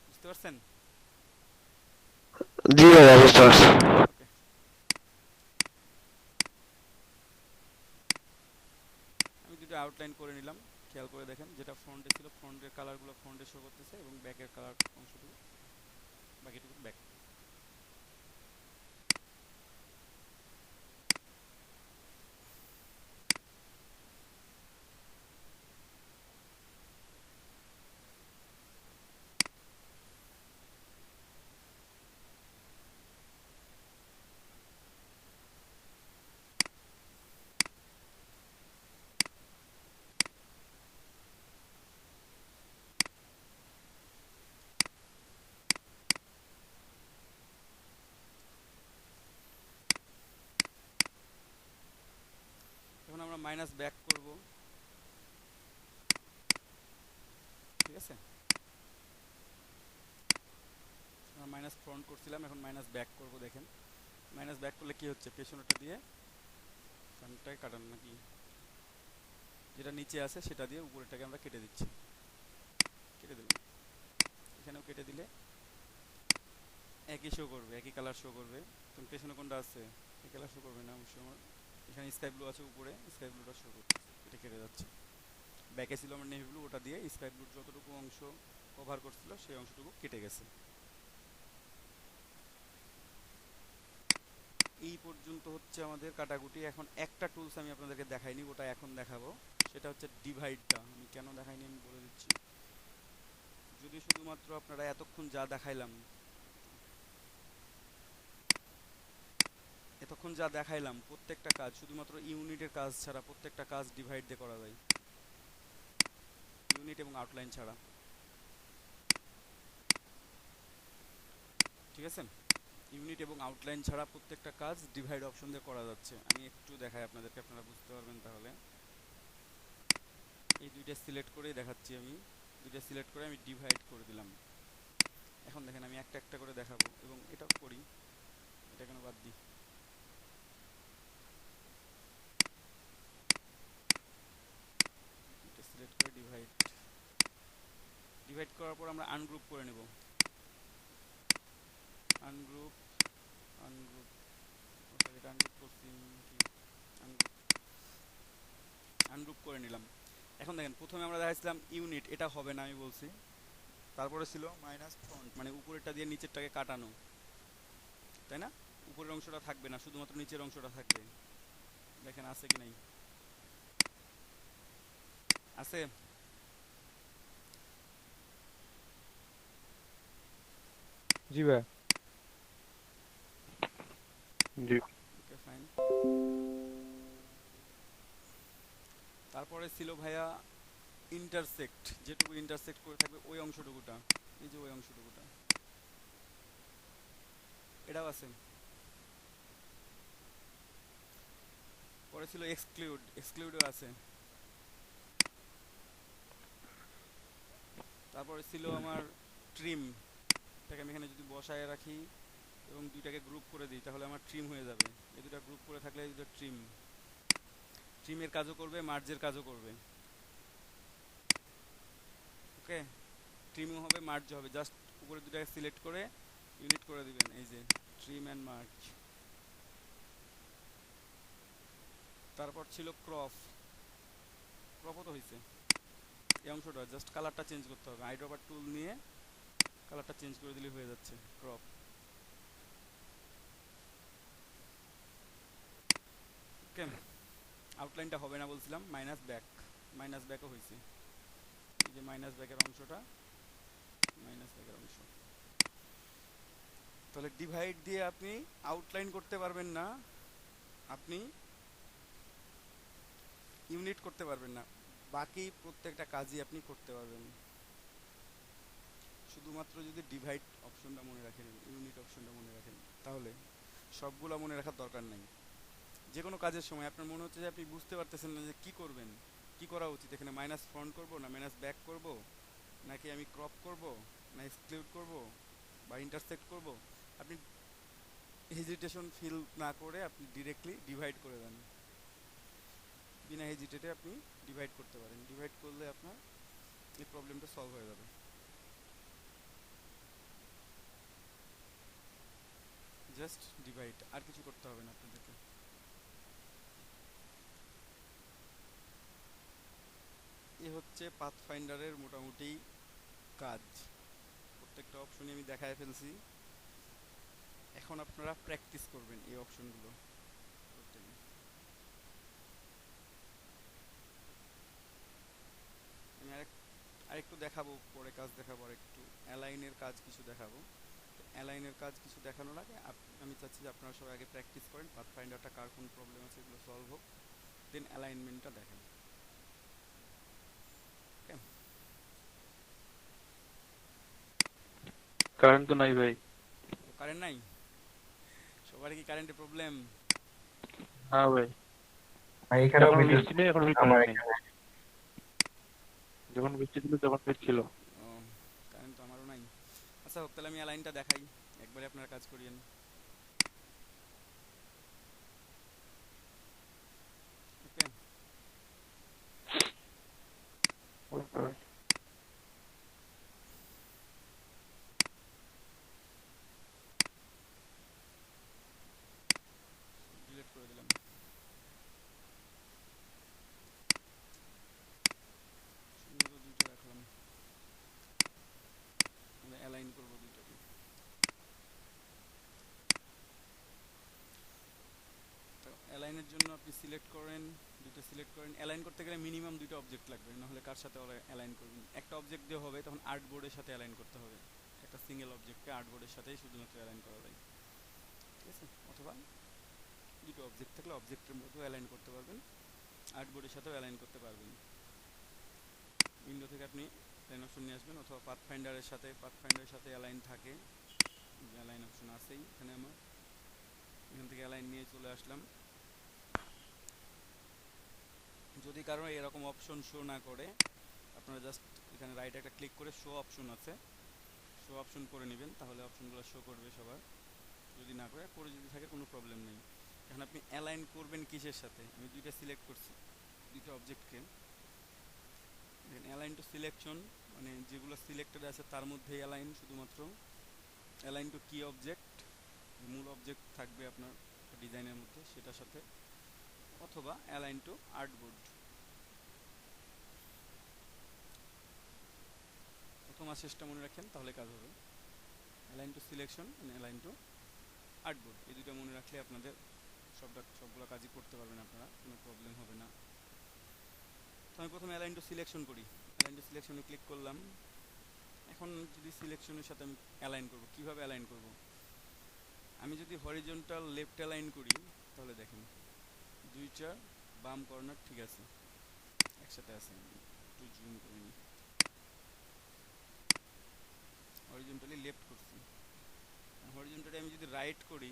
বুঝতে পারছেন? জি ভাইয়া বুঝতে পারছি। ওকে, আমি দুটো আউটলাইন করে নিলাম, খেয়াল করে দেখেন যেটা ফ্রন্টে ছিল ফ্রন্টের কালারগুলো ফ্রন্টে শো করতেছে, এবং ব্যাকের কালার অংশটুকু বাকিটুকু ব্যাক। এখন আমরা মাইনাস ব্যাক করব, ঠিক আছে? আমরা মাইনাস ফ্রন্ট করছিলাম, এখন মাইনাস ব্যাক করব। দেখেন মাইনাস ব্যাক করলে কি হচ্ছে, পেছনেরটা দিয়ে ফ্রন্টটাকে কাটান নাকি, যেটা নিচে আছে সেটা দিয়ে উপরেরটাকে আমরা কেটে দিচ্ছি, কেটে দিলাম। এখানেও কেটে দিলে একই শো করবে, একই কালার শো করবে। তখন পেছনে কোনটা আছে? এই কালার শো করবে না অবশ্যই আমার, এখানে স্কাই ব্লু আছে উপরে, স্কাই ব্লুটা শো করছে, এটা কেটে যাচ্ছে। ব্যাকে ছিল আমার নেভি ব্লু, ওটা দিয়ে স্কাই ব্লুর যতটুকু অংশ কভার করছিল সেই অংশটুকু কেটে গেছে। এই পর্যন্ত হচ্ছে আমাদের কাটাকুটি। এখন একটা টুলস আমি আপনাদেরকে দেখাইনি, ওটা এখন দেখাবো, সেটা হচ্ছে ডিভাইডটা। আমি কেন দেখাইনি আমি বলে দিচ্ছি। যদি শুধুমাত্র আপনারা এতক্ষণ যা দেখাইলাম প্রত্যেকটা কাজ, শুধুমাত্র ইউনিটের কাজ ছাড়া প্রত্যেকটা কাজ ডিভাইড দিয়ে করা যায়, ইউনিট এবং আউটলাইন ছাড়া, ঠিক আছে? ইউনিট এবং আউটলাইন ছাড়া প্রত্যেকটা কাজ ডিভাইড অপশন দিয়ে করা যাচ্ছে। আমি একটু দেখাই আপনাদেরকে, আপনারা বুঝতে পারবেন তাহলে। এই দুইটা সিলেক্ট করেই দেখাচ্ছি আমি, দুইটা সিলেক্ট করে আমি ডিভাইড করে দিলাম। এখন দেখেন আমি একটা একটা করে দেখাবো, এবং এটাও করি, এটা কেন বাদ দিই। এটা সিলেক্ট করে ডিভাইড, ডিভাইড করার পর আমরা আনগ্রুপ করে নেব। আনগ্রুপ, আনগ্রুপ, এটা আনগ্রুপ করছি কি, আনগ্রুপ, আনগ্রুপ করে নিলাম। এখন দেখেন প্রথমে আমরা দেখাইছিলাম ইউনিট, এটা হবে না আমি বলছি। তারপরে ছিল মাইনাস ফ্রন্ট, মানে উপরেরটা দিয়ে নিচেরটাকে কাটানো, তাই না? উপরের অংশটা থাকবে না, শুধুমাত্র নিচের অংশটা থাকবে। দেখেন আছে কি নাই, আছে? জি ভাই। জি। Okay fine. তারপরে ছিল ভাইয়া ইন্টারসেক্ট, যেটুকু ইন্টারসেক্ট করে থাকবে ওই অংশটুকুটা, এই যে ওই অংশটুকুটা, এটাও আছে। পরে ছিল এক্সক্লুড, এক্সক্লুডও আছে। তারপরে ছিল আমার ট্রিম, এটাকে আমি এখানে যদি বসায় রাখি এবং দুইটাকে গ্রুপ করে দিই তাহলে আমার ট্রিম হয়ে যাবে। এই দুটো গ্রুপ করে থাকলে এই দুটো ট্রিম, ট্রিমের কাজও করবে, মার্জের কাজও করবে। ওকে, ট্রিমও হবে, মার্জও হবে। জাস্ট উপরে দুটাকে সিলেক্ট করে ইউনিট করে দিবেন, এই যে ট্রিম অ্যান্ড মার্জ। তারপর ছিল ক্রপ, ক্রপও তো হয়েছে, এই অংশটা জাস্ট কালারটা চেঞ্জ করতে হবে, আইড্রপার টুল নিয়ে কালারটা চেঞ্জ করে দিলে হয়ে যাচ্ছে ক্রপ। ওকে, আউটলাইনটা হবে না বলছিলাম, মাইনাস ব্যাকও হয়েছে, এই যে মাইনাস ব্যাকের অংশটা, মাইনাস ব্যাকের অংশ। তাহলে ডিভাইড দিয়ে আপনি আউটলাইন করতে পারবেন না, আপনি ইউনিট করতে পারবেন না, বাকি প্রত্যেকটা কাজই আপনি করতে পারবেন শুধুমাত্র যদি ডিভাইড অপশনটা মনে রাখেন, ইউনিট অপশনটা মনে রাখেন, তাহলে সবগুলো মনে রাখার দরকার নাই। যে কোনো কাজের সময় আপনার মনে হচ্ছে যে আপনি বুঝতে পারতেছেন না যে কি করবেন, কি করা উচিত, এখানে মাইনাস ফ্রন্ট করব না মাইনাস ব্যাক করব, নাকি আমি ক্রপ করব না এক্সক্লুড করব বা ইন্টারসেক্ট করব, আপনি হেজিটেশন ফিল না করে আপনি ডিরেক্টলি ডিভাইড করে দেন, বিনা হেজিটেটে আপনি ডিভাইড করতে পারেন। ডিভাইড করলে আপনার এই প্রবলেমটা সলভ হয়ে যাবে। জাস্ট ডিভাইড, আর কিছু করতে হবে না আপনাদেরকে। এ হচ্ছে পাথফাইন্ডারের মোটামুটি কাজ, প্রত্যেকটা অপশনই আমি দেখায় ফেলছি। এখন আপনারা প্র্যাকটিস করবেন এই অপশনগুলো। আমি আরেকটু দেখাবো, পরে কাজ দেখাবো, আরেকটু অ্যালাইনের কাজ কিছু দেখাবো। অ্যালাইনের কাজ কিছু দেখানোর আগে আমি চাচ্ছি যে আপনারা সবাই আগে প্র্যাকটিস করেন, পাথফাইন্ডারটা কার কোন প্রবলেম আছে এগুলো সলভ হোক, দেন অ্যালাইনমেন্টটা দেখেন। কারেন্ট তো নাই ভাই। কারেন্ট নাই? সবার কি কারেন্টের প্রবলেম? হ্যাঁ ভাই, এখানেও এখন বিদ্যুৎ বৃষ্টি নেই, এখন আমার বিদ্যুৎ নেই। যখন বৃষ্টি ছিল তখন ফের ছিল। ও, কারেন্ট তো আমারও নাই। আচ্ছা হোক, তাহলে আমি অ্যালাইনটা দেখাই, একবারে আপনারা কাজ করিয়েন। ওকে, ডিলিট করে দিলাম। সুন্দর দুইটা রাখলাম, অ্যালাইন করবো দুইটাকে। তো অ্যালাইনের জন্য আপনি সিলেক্ট করেন, দুটো সিলেক্ট করেন। অ্যালাইন করতে গেলে মিনিমাম দুটো অবজেক্ট লাগবে, নাহলে কার সাথে অ্যালাইন করবেন? একটা অবজেক্ট দিয়ে হবে, তখন আর্টবোর্ডের সাথে অ্যালাইন করতে হবে। একটা সিঙ্গেল অবজেক্টকে আর্টবোর্ডের সাথেই শুধুমাত্র অ্যালাইন করা যায়, ঠিক আছে? অথবা দুটো অবজেক্ট থাকলে অবজেক্টের মধ্যেও অ্যালাইন করতে পারবেন, আর্টবোর্ডের সাথেও অ্যালাইন করতে পারবেন। উইন্ডো থেকে আপনি অ্যালাইন অপশন নিয়ে আসবেন, অথবা পাথফাইন্ডারের সাথে অ্যালাইন থাকে, অ্যালাইন অপশন আছেই এখানে আমার, এখান থেকে অ্যালাইন নিয়ে চলে আসলাম। যদি কারো এরকম অপশন শো না করে, আপনারা জাস্ট এখানে রাইট একটা ক্লিক করে শো অপশন আছে, শো অপশন করে নেবেন, তাহলে অপশনগুলো শো করবে সবার। যদি না করে, যদি থাকে কোনো প্রবলেম নেই। এখন আপনি অ্যালাইন করবেন কিসের সাথে? আমি দুইটা সিলেক্ট করছি, দুইটা অবজেক্টকে। অ্যালাইন টু সিলেকশন, মানে যেগুলো সিলেক্টেড আছে তার মধ্যেই অ্যালাইন, শুধুমাত্র অ্যালাইন টু কি অবজেক্ট, মূল অবজেক্ট থাকবে আপনার ডিজাইনের মধ্যে সেটার সাথে, অথবা অ্যালাইন টু আর্টবোর্ড। প্রথম শেষটা মনে রাখেন, তাহলে কাজ হবে। Align two selection, align two artboard, এই দুটো মনে রাখলে আপনাদের সবগুলো কাজই করতে পারবেন আপনারা, কোনো প্রবলেম হবে না। তো আমি প্রথমে অ্যালাইন টু সিলেকশন করি, অ্যালাইন টু সিলেকশনে ক্লিক করলাম। এখন যদি সিলেকশনের সাথে আমি অ্যালাইন করব, কিভাবে অ্যালাইন করব? আমি যদি হরিজন্টাল লেফট অ্যালাইন করি, তাহলে দেখেন দুইটা বাম কর্নার ঠিক আছে, একসাথে আছে। একটু জুম করে নিই, হরিজন্টালি লেফট করছি। হরিজন্টালি আমি যদি রাইট করি,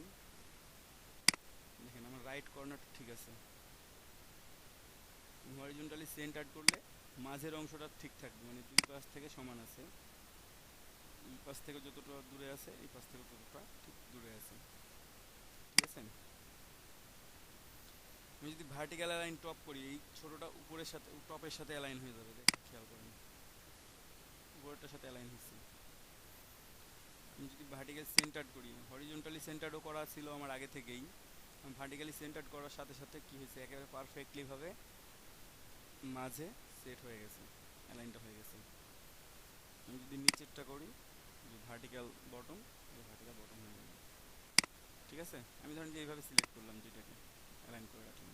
দেখেন আমার রাইট কর্নার ঠিক আছে। হরিজন্টালি সেন্টার করলে মাঝের অংশটা ঠিক থাকবে, মানে দুই পাশ থেকে সমান আছে, এই পাশ থেকে যতটা দূরে আছে এই পাশ থেকে ততটা ঠিক দূরে আছে, ঠিক আছে? আমি যদি ভার্টিক্যাল অ্যালাইন টপ করি, এই ছোটটা উপরের সাথে, টপের সাথে অ্যালাইন হয়ে যাবে, দেখেন খেয়াল করেন, উপরেরটার সাথে অ্যালাইন হচ্ছে। আমি যদি ভার্টিক্যাল সেন্টার্ড করি, হরিজন্টালি সেন্টার্ডও করা ছিল আমার আগে থেকেই, আমি ভার্টিক্যালি সেন্টার্ড করার সাথে সাথে কি হয়েছে, একেবারে পারফেক্টলি ভাবে মাঝে সেট হয়ে গেছে। অ্যালাইনটা হয়ে গেছে। আমি যদি নিচেরটা করি যে ভার্টিক্যাল বটম, ভার্টিক্যাল বটম হয়ে গেল। ঠিক আছে, আমি ধরেন যে এইভাবে সিলেক্ট করলাম, যেটাকে অ্যালাইন করে রাখলাম।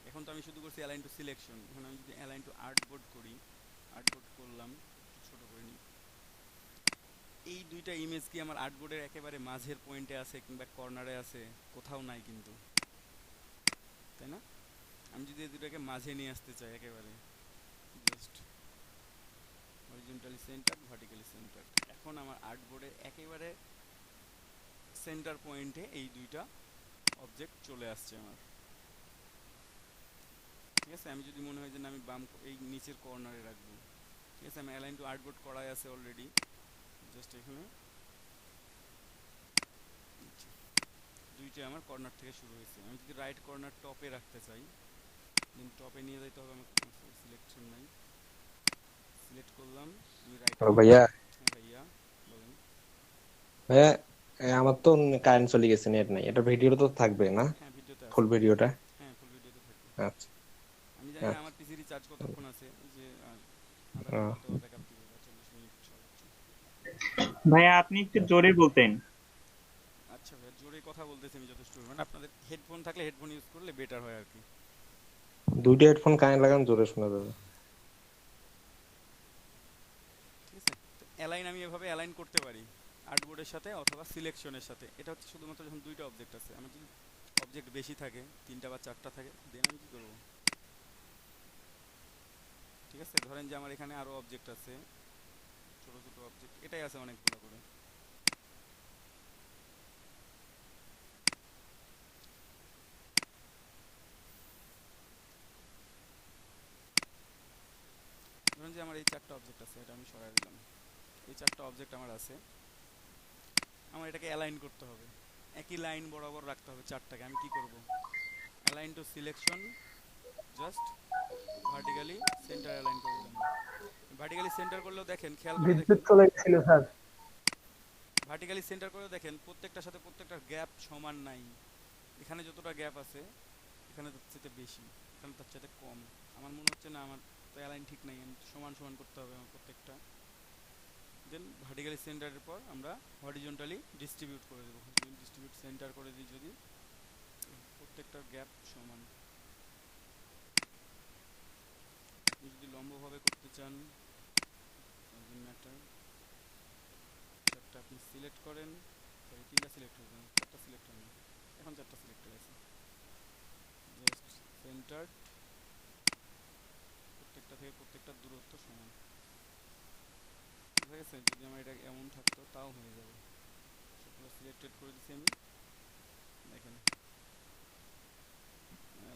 এখন তো আমি শুধু করছি অ্যালাইন টু সিলেকশন। এখন আমি যদি অ্যালাইন টু আর্টবোর্ড করি, আর্টবোর্ড করলাম, ছোট করে নিই। এই দুইটা ইমেজ কি আমার আর্টবোর্ডের একেবারে মাঝের পয়েন্টে আছে কিংবা কর্নারে আছে? কোথাও নাই কিন্তু, তাই না? আমি যদি এই দুটাকে মাঝে নিয়ে আসতে চাই, একেবারে just horizontally centre, vertically centre, এখন আমার আর্টবোর্ডের একেবারে সেন্টার পয়েন্টে এই দুইটা অবজেক্ট চলে আসছে আমার। ঠিক আছে, আমি যদি মনে হয় যে না আমি বাম এই নিচের কর্নারে রাখবো, ঠিক আছে, আমি অ্যালাইন টু আর্টবোর্ড করাই আছে অলরেডি, জাস্ট এখানে দুইটা আমার কর্নার থেকে শুরু হয়েছে। আমি যদি রাইট কর্নার টপে রাখতে চাই, দেন টপে নিয়ে যাইতে হবে আমাকে। সিলেকশন নাই, সিলেক্ট করলাম আমি রাইট। ভাইয়া ভাইয়া বলেন। ভাইয়া আমার তো কারেন্ট চলে গেছে, নেট নাই, এটা ভিডিওটা তো থাকবে না? হ্যাঁ ভিডিওতে আছে, ফুল ভিডিওটা? হ্যাঁ ফুল ভিডিওতে থাকবে। আচ্ছা আমি জানি না আমার পিসি রিচার্জ কতক্ষণ আছে, যে আধা ঘন্টা তো ব্যাকআপ দিবে বা 40 মিনিট সর্বোচ্চ। ভাইয়া আপনি একটু জোরে বলতেন। আচ্ছা ভাই, জোরে কথা বলতেছি আমি যথেষ্ট, মানে আপনাদের হেডফোন থাকলে হেডফোন ইউজ করলে বেটার হয় আর কি। দুইটা হেডফোন কানে লাগান, জোরে শোনা যাবে। ঠিক আছে, তো অ্যালাইন আমি এভাবে অ্যালাইন করতে পারি আর্টবোর্ডের সাথে অথবা সিলেকশনের সাথে। এটা হচ্ছে শুধুমাত্র যখন দুইটা অবজেক্ট আছে। আমার যদি অবজেক্ট বেশি থাকে, 3টা বা 4টা থাকে, দেন আমি কি করবো? ঠিক আছে, ধরেন যে আমার এখানে আরো অবজেক্ট আছে, ছোট ছোট অবজেক্ট, এটাই আছে অনেকগুলো করে। ধরেন যে আমার এই 4টা অবজেক্ট আছে, এটা আমি সরাই দিলাম। এই 4টা অবজেক্ট আমার আছে, আমার এটাকে অ্যালাইন করতে হবে, একই লাইন বরাবর রাখতে হবে 4টাকে। আমি কি করব? Align two selection, just vertically centre align করে দিলাম। ভার্টিক্যালি সেন্টার করলেও দেখেন, খেয়াল করে দেখেন, বিদ্যুৎ চলে গেছিল স্যার। ভার্টিক্যালি সেন্টার করে দেখেন প্রত্যেকটার সাথে প্রত্যেকটার গ্যাপ সমান নাই। এখানে যতটা গ্যাপ আছে এখানে তার চাইতে বেশি, এখানে তার চাইতে কম। আমার মনে হচ্ছে না আমার তো অ্যালাইন ঠিক নাই, আমি সমান সমান করতে হবে আমার প্রত্যেকটা। দেন ভার্টিক্যালি সেন্টারের পর আমরা হরিজন্টালি ডিস্ট্রিবিউট করে দেবো। ডিস্ট্রিবিউট সেন্টার করে দিই যদি, প্রত্যেকটার গ্যাপ সমান। আপনি যদি লম্বভাবে করতে চান, ম্যাটার, চারটা আপনি সিলেক্ট করেন, সরি 3টা সিলেক্ট হয়ে যান, 4টা সিলেক্ট হয় না, এখন 4টা সিলেক্ট হয়ে গেছে। জাস্ট সেন্টার, প্রত্যেকটা থেকে প্রত্যেকটার দূরত্ব সমান হয়ে গেছে। যদি আমার এটা এমন থাকতো তাও হয়ে যাবে। সবগুলো সিলেক্টেড করে দিচ্ছি আমি, দেখেন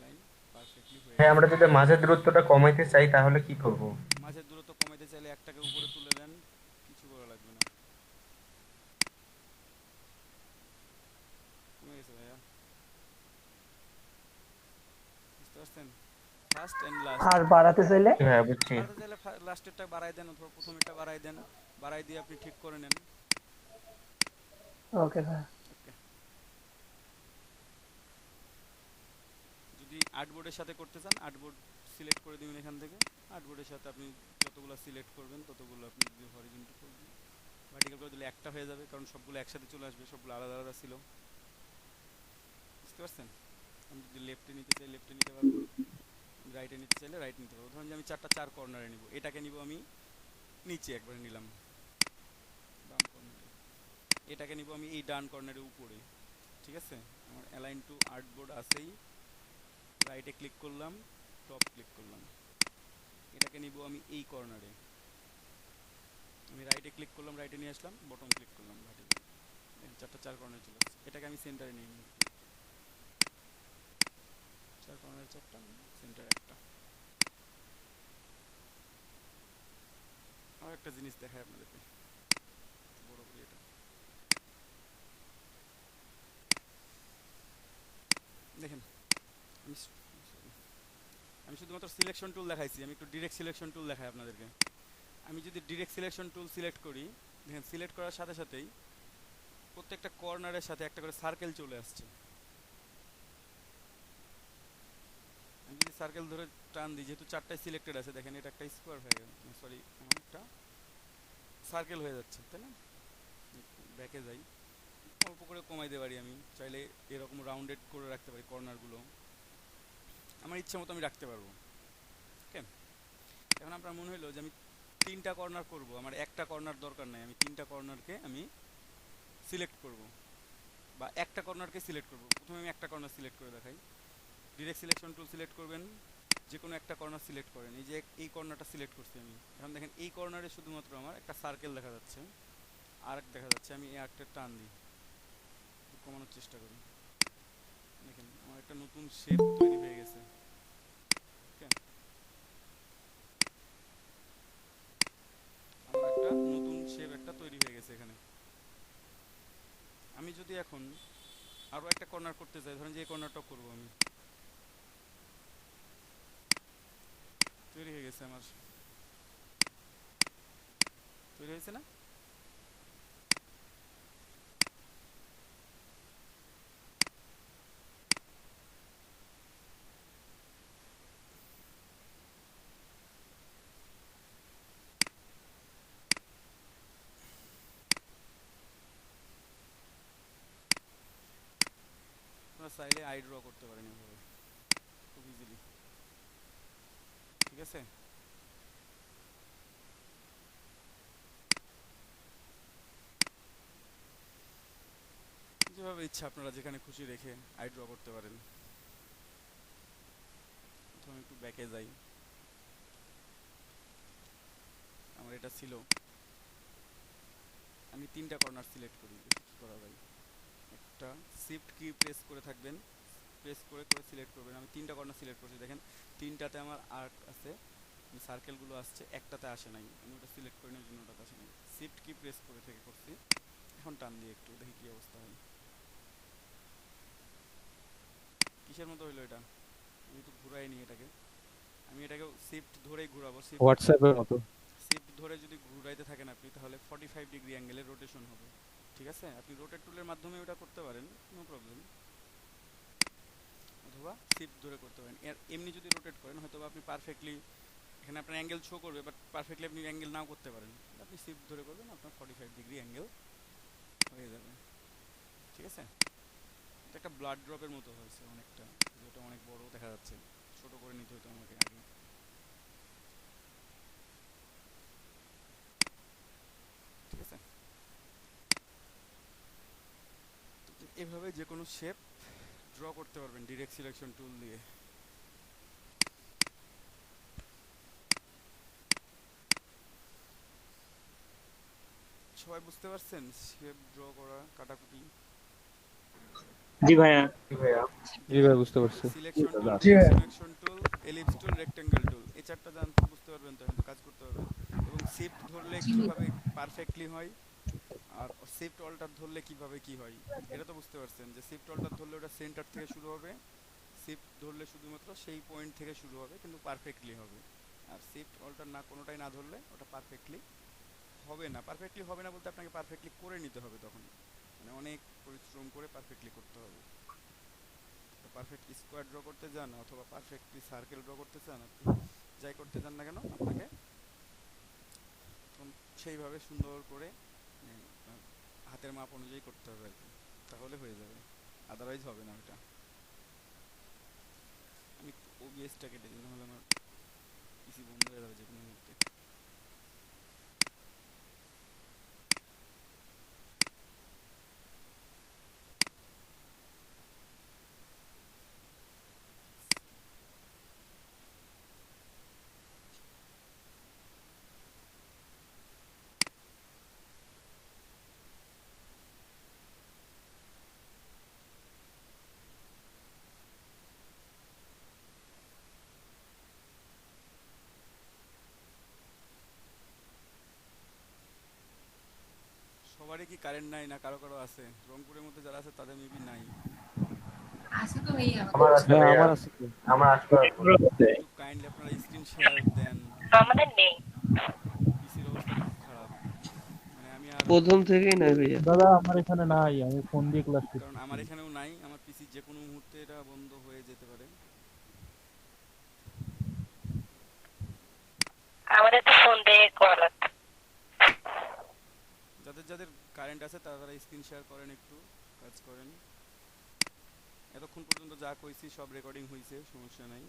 লাইন পারফেক্টলি হয়ে হ্যাঁ, গেছে। আমরা যদি মাঝের দূরত্বটা কমাইতে চাই তাহলে কি করব? মাঝের দূরত্ব কমাইতে চাইলে একটাকে উপরে তুলে দেন, কিছু করা লাগবে না, কমে গেছে ভাইয়া, বুঝতে পারছেন? First and last. আর বাড়াতে চাইলে? হ্যাঁ বুঝছি। বাড়াতে চাইলে লাস্টেরটা বাড়াই দেন অথবা প্রথমেরটা বাড়াই দেন, বাড়াই দিয়ে আপনি ঠিক করে নেন। Okay sir. ওকে, যদি আর্টবোর্ডের সাথে করতে চান, আর্টবোর্ড সিলেক্ট করে দিবেন এখান থেকে। আর্টবোর্ডের সাথে আপনি যতগুলো সিলেক্ট করবেন ততগুলো আপনি যদি হরিজন্টাল করবেন, ভার্টিক্যাল করে দিলে একটা হয়ে যাবে, কারণ সবগুলো একসাথে চলে আসবে, সবগুলো আলাদা আলাদা ছিল। বুঝতে পারছেন? আমি যদি লেফটে নিতে চাই লেফটে নিতে পারবো, রাইটে নিতে চাইলে রাইট নিতে পারবো। ধরুন যে আমি 4টা 4 কর্নারে নিব, এটাকে নিব আমি নিচে একবারে নিলাম ডান কর্নারে, এটাকে নিব আমি এই ডান কর্নারের উপরে। ঠিক আছে, আমার অ্যালাইন টু আর্টবোর্ড আছেই, রাইটে ক্লিক করলাম, টপ ক্লিক করলাম, এটাকে নিব আমি এই কর্নারে, আমি রাইটে ক্লিক করলাম, রাইটে নিয়ে আসলাম, বটম ক্লিক করলাম, ভার্টিক্যাল, 4টা 4 কর্নারে চলে আসছে। এটাকে আমি সেন্টারে নিয়ে নিই, 4 কর্নারে 4টা, সেন্টারে একটা। আর একটা জিনিস দেখাই আপনাদেরকে, বড় করে এটা দেখেন। আমি শুধুমাত্র সিলেকশন টুল দেখাইছি, আমি একটু ডিরেক্ট সিলেকশন টুল দেখাই আপনাদেরকে। আমি যদি ডিরেক্ট সিলেকশন টুল সিলেক্ট করি, দেখেন সিলেক্ট করার সাথে সাথেই প্রত্যেকটা কর্নারের সাথে একটা করে সার্কেল চলে আসছে। আমি যদি সার্কেল ধরে টান দিই, যেহেতু চারটায় সিলেক্টেড আছে, দেখেন এটা একটা স্কোয়ার হয়ে গেল, সরি একটা সার্কেল হয়ে যাচ্ছে, তাই না? ব্যাকে যাই, অল্প করে কমাই দিতে পারি, আমি চাইলে এরকম রাউন্ডেড করে রাখতে পারি কর্নারগুলো, আমার ইচ্ছা মতো আমি রাখতে পারবো। ওকে, এখন আপনার মনে হলো যে আমি 3টা কর্নার করব, আমার একটা কর্নার দরকার নাই, আমি 3টা কর্নারকে আমি সিলেক্ট করব, বা একটা কর্নারকে সিলেক্ট করব। প্রথমে আমি একটা কর্নার সিলেক্ট করে দেখাই। ডিরেক্ট সিলেকশন টুল সিলেক্ট করবেন, যে কোনো একটা কর্নার সিলেক্ট করেন, এই যে এই কর্নারটা সিলেক্ট করছি আমি। এখন দেখেন এই কর্নারে শুধুমাত্র আমার একটা সার্কেল দেখা যাচ্ছে, আর দেখা যাচ্ছে, আমি এই আরেকটা টান দিই, কমানোর চেষ্টা করি, দেখেন আমার একটা নতুন শেপ তৈরি হয়ে গেছে। ওকে, আমার একটা নতুন শেপ একটা তৈরি হয়ে গেছে এখানে। আমি যদি এখন আরো একটা কর্নার করতে চাই, ধরেন যে এই কর্নারটা করবো আমি, তৈরি হয়ে গেছে আমার, তৈরি হয়েছে না? আপনারা চাইলে আই ড্র করতে পারেন এভাবে খুব ইজিলি, ঠিক আছে? যেভাবে ইচ্ছা আপনারা যেখানে খুশি রেখে আই ড্র করতে পারেন। প্রথমে একটু ব্যাকে যাই, আমার এটা ছিল, আমি 3টা কর্নার সিলেক্ট করি, কি করা যায়, একটা শিফট কি প্রেস করে থাকবেন, প্রেস করে করে সিলেক্ট করবেন। আমি 3টা কর্নার সিলেক্ট করছি, দেখেন 3টাতে আমার আর্ক আছে, সার্কেলগুলো আসছে, একটাতে আসে নাই, আমি ওটা সিলেক্ট করি না, ওই জন্য ওটাতে আসে নাই। শিফট কি প্রেস করে থেকে করছি, এখন টান দিয়ে একটু দেখি কি অবস্থা হয়। কিসের মতো হইলো এটা? আমি একটু ঘুরাই নিই এটাকে, আমি এটাকে শিফট ধরেই ঘুরাবো, হোয়াটসঅ্যাপের মতো। শিফট ধরে যদি ঘুরাইতে থাকেন আপনি, তাহলে 45 ডিগ্রি অ্যাঙ্গেলে রোটেশন হবে, ঠিক আছে? আপনি রোটেট টুলের মাধ্যমে ওটা করতে পারেন, নো প্রবলেম, অথবা শিফট ধরে করতে পারেন। এমনি যদি রোটেট করেন হয়তো আপনি পারফেক্টলি এখানে আপনার অ্যাঙ্গেল শো করবে, বাট পারফেক্টলি আপনি অ্যাঙ্গেল নাও করতে পারেন। আপনি শিফট ধরে করবেন, আপনার 45 ডিগ্রি অ্যাঙ্গেল হয়ে যাবে, ঠিক আছে? এটা একটা ব্লাড ড্রপের মতো হয়েছে অনেকটা, যেটা অনেক বড় দেখা যাচ্ছে, ছোট করে নিতে হতো আমাকে আগে, ঠিক আছে? এভাবে যে কোনো শেপ ড্র করতে পারবেন ডিরেক্ট সিলেকশন টুল দিয়ে। সবাই বুঝতে পারছেন শেপ ড্র করা, কাটাকুটি? জি ভাইয়া। জি ভাই, বুঝতে পারছি। Selection tool, selection tool, ellipse tool, rectangle tool, এই চারটা জানতে বুঝতে পারবেন, তখন কাজ করতে পারবেন। এবং শিফট ধরলে কিভাবে পারফেক্টলি হয়, আর শিফট অল্টার ধরলে কিভাবে কি হয়, এটা তো বুঝতে পারছেন যে শিফট অল্টার ধরলে ওটা সেন্টার থেকে শুরু হবে, শিফট ধরলে শুধুমাত্র সেই পয়েন্ট থেকে শুরু হবে, কিন্তু পারফেক্টলি হবে। আর শিফট অল্টার না কোনোটাই না ধরলে ওটা পারফেক্টলি হবে না। পারফেক্টলি হবে না বলতে আপনাকে পারফেক্টলি করে নিতে হবে, তখন মানে অনেক পরিশ্রম করে পারফেক্টলি করতে হবে। পারফেক্ট স্কোয়ার ড্র করতে যান অথবা পারফেক্টলি সার্কেল ড্র করতে চান, আপনি যাই করতে চান না কেন, আপনাকে সেইভাবে সুন্দর করে হাতের মাপ অনুযায়ী করতে হবে আর কি, তাহলে হয়ে যাবে, আদারওয়াইজ হবে না ওটা। আমি ওবিএসটা কেটে দিই, নাহলে আমার পিসি বন্ধ হয়ে যাবে যে কোনো মুহূর্তে। সবারই কি কারেন্ট নাই, না কারো কারো আছে? রংপুরের মধ্যে যারা আছে তাদের মেবি নাই। আমার আছে হ্যাঁ, ভাইয়া, আমার আছে তো। আমার আসবে। একটু কাইন্ডলি আপনারা স্ক্রিন শেয়ার দেন, আমাদের নেই। পিসির অবস্থা খুব খারাপ, মানে আমি আর, প্রথম থেকেই নাই ভাইয়া। দাদা আমার এখানে নাই, আমি ফোন দিয়ে ক্লাস করছি। কারণ আমার এখানেও নাই, আমার পিসি যে কোনো মুহূর্তে এটা বন্ধ হয়ে যেতে পারে। আমাদের তো ফোন দিয়ে করা লাগবে। যাদের যাদের কারেন্ট আছে তারা স্ক্রিন শেয়ার করেন, একটু কাজ করেন। এতক্ষণ পর্যন্ত যা কইছি সব রেকর্ডিং হয়েছে, সমস্যা নাই।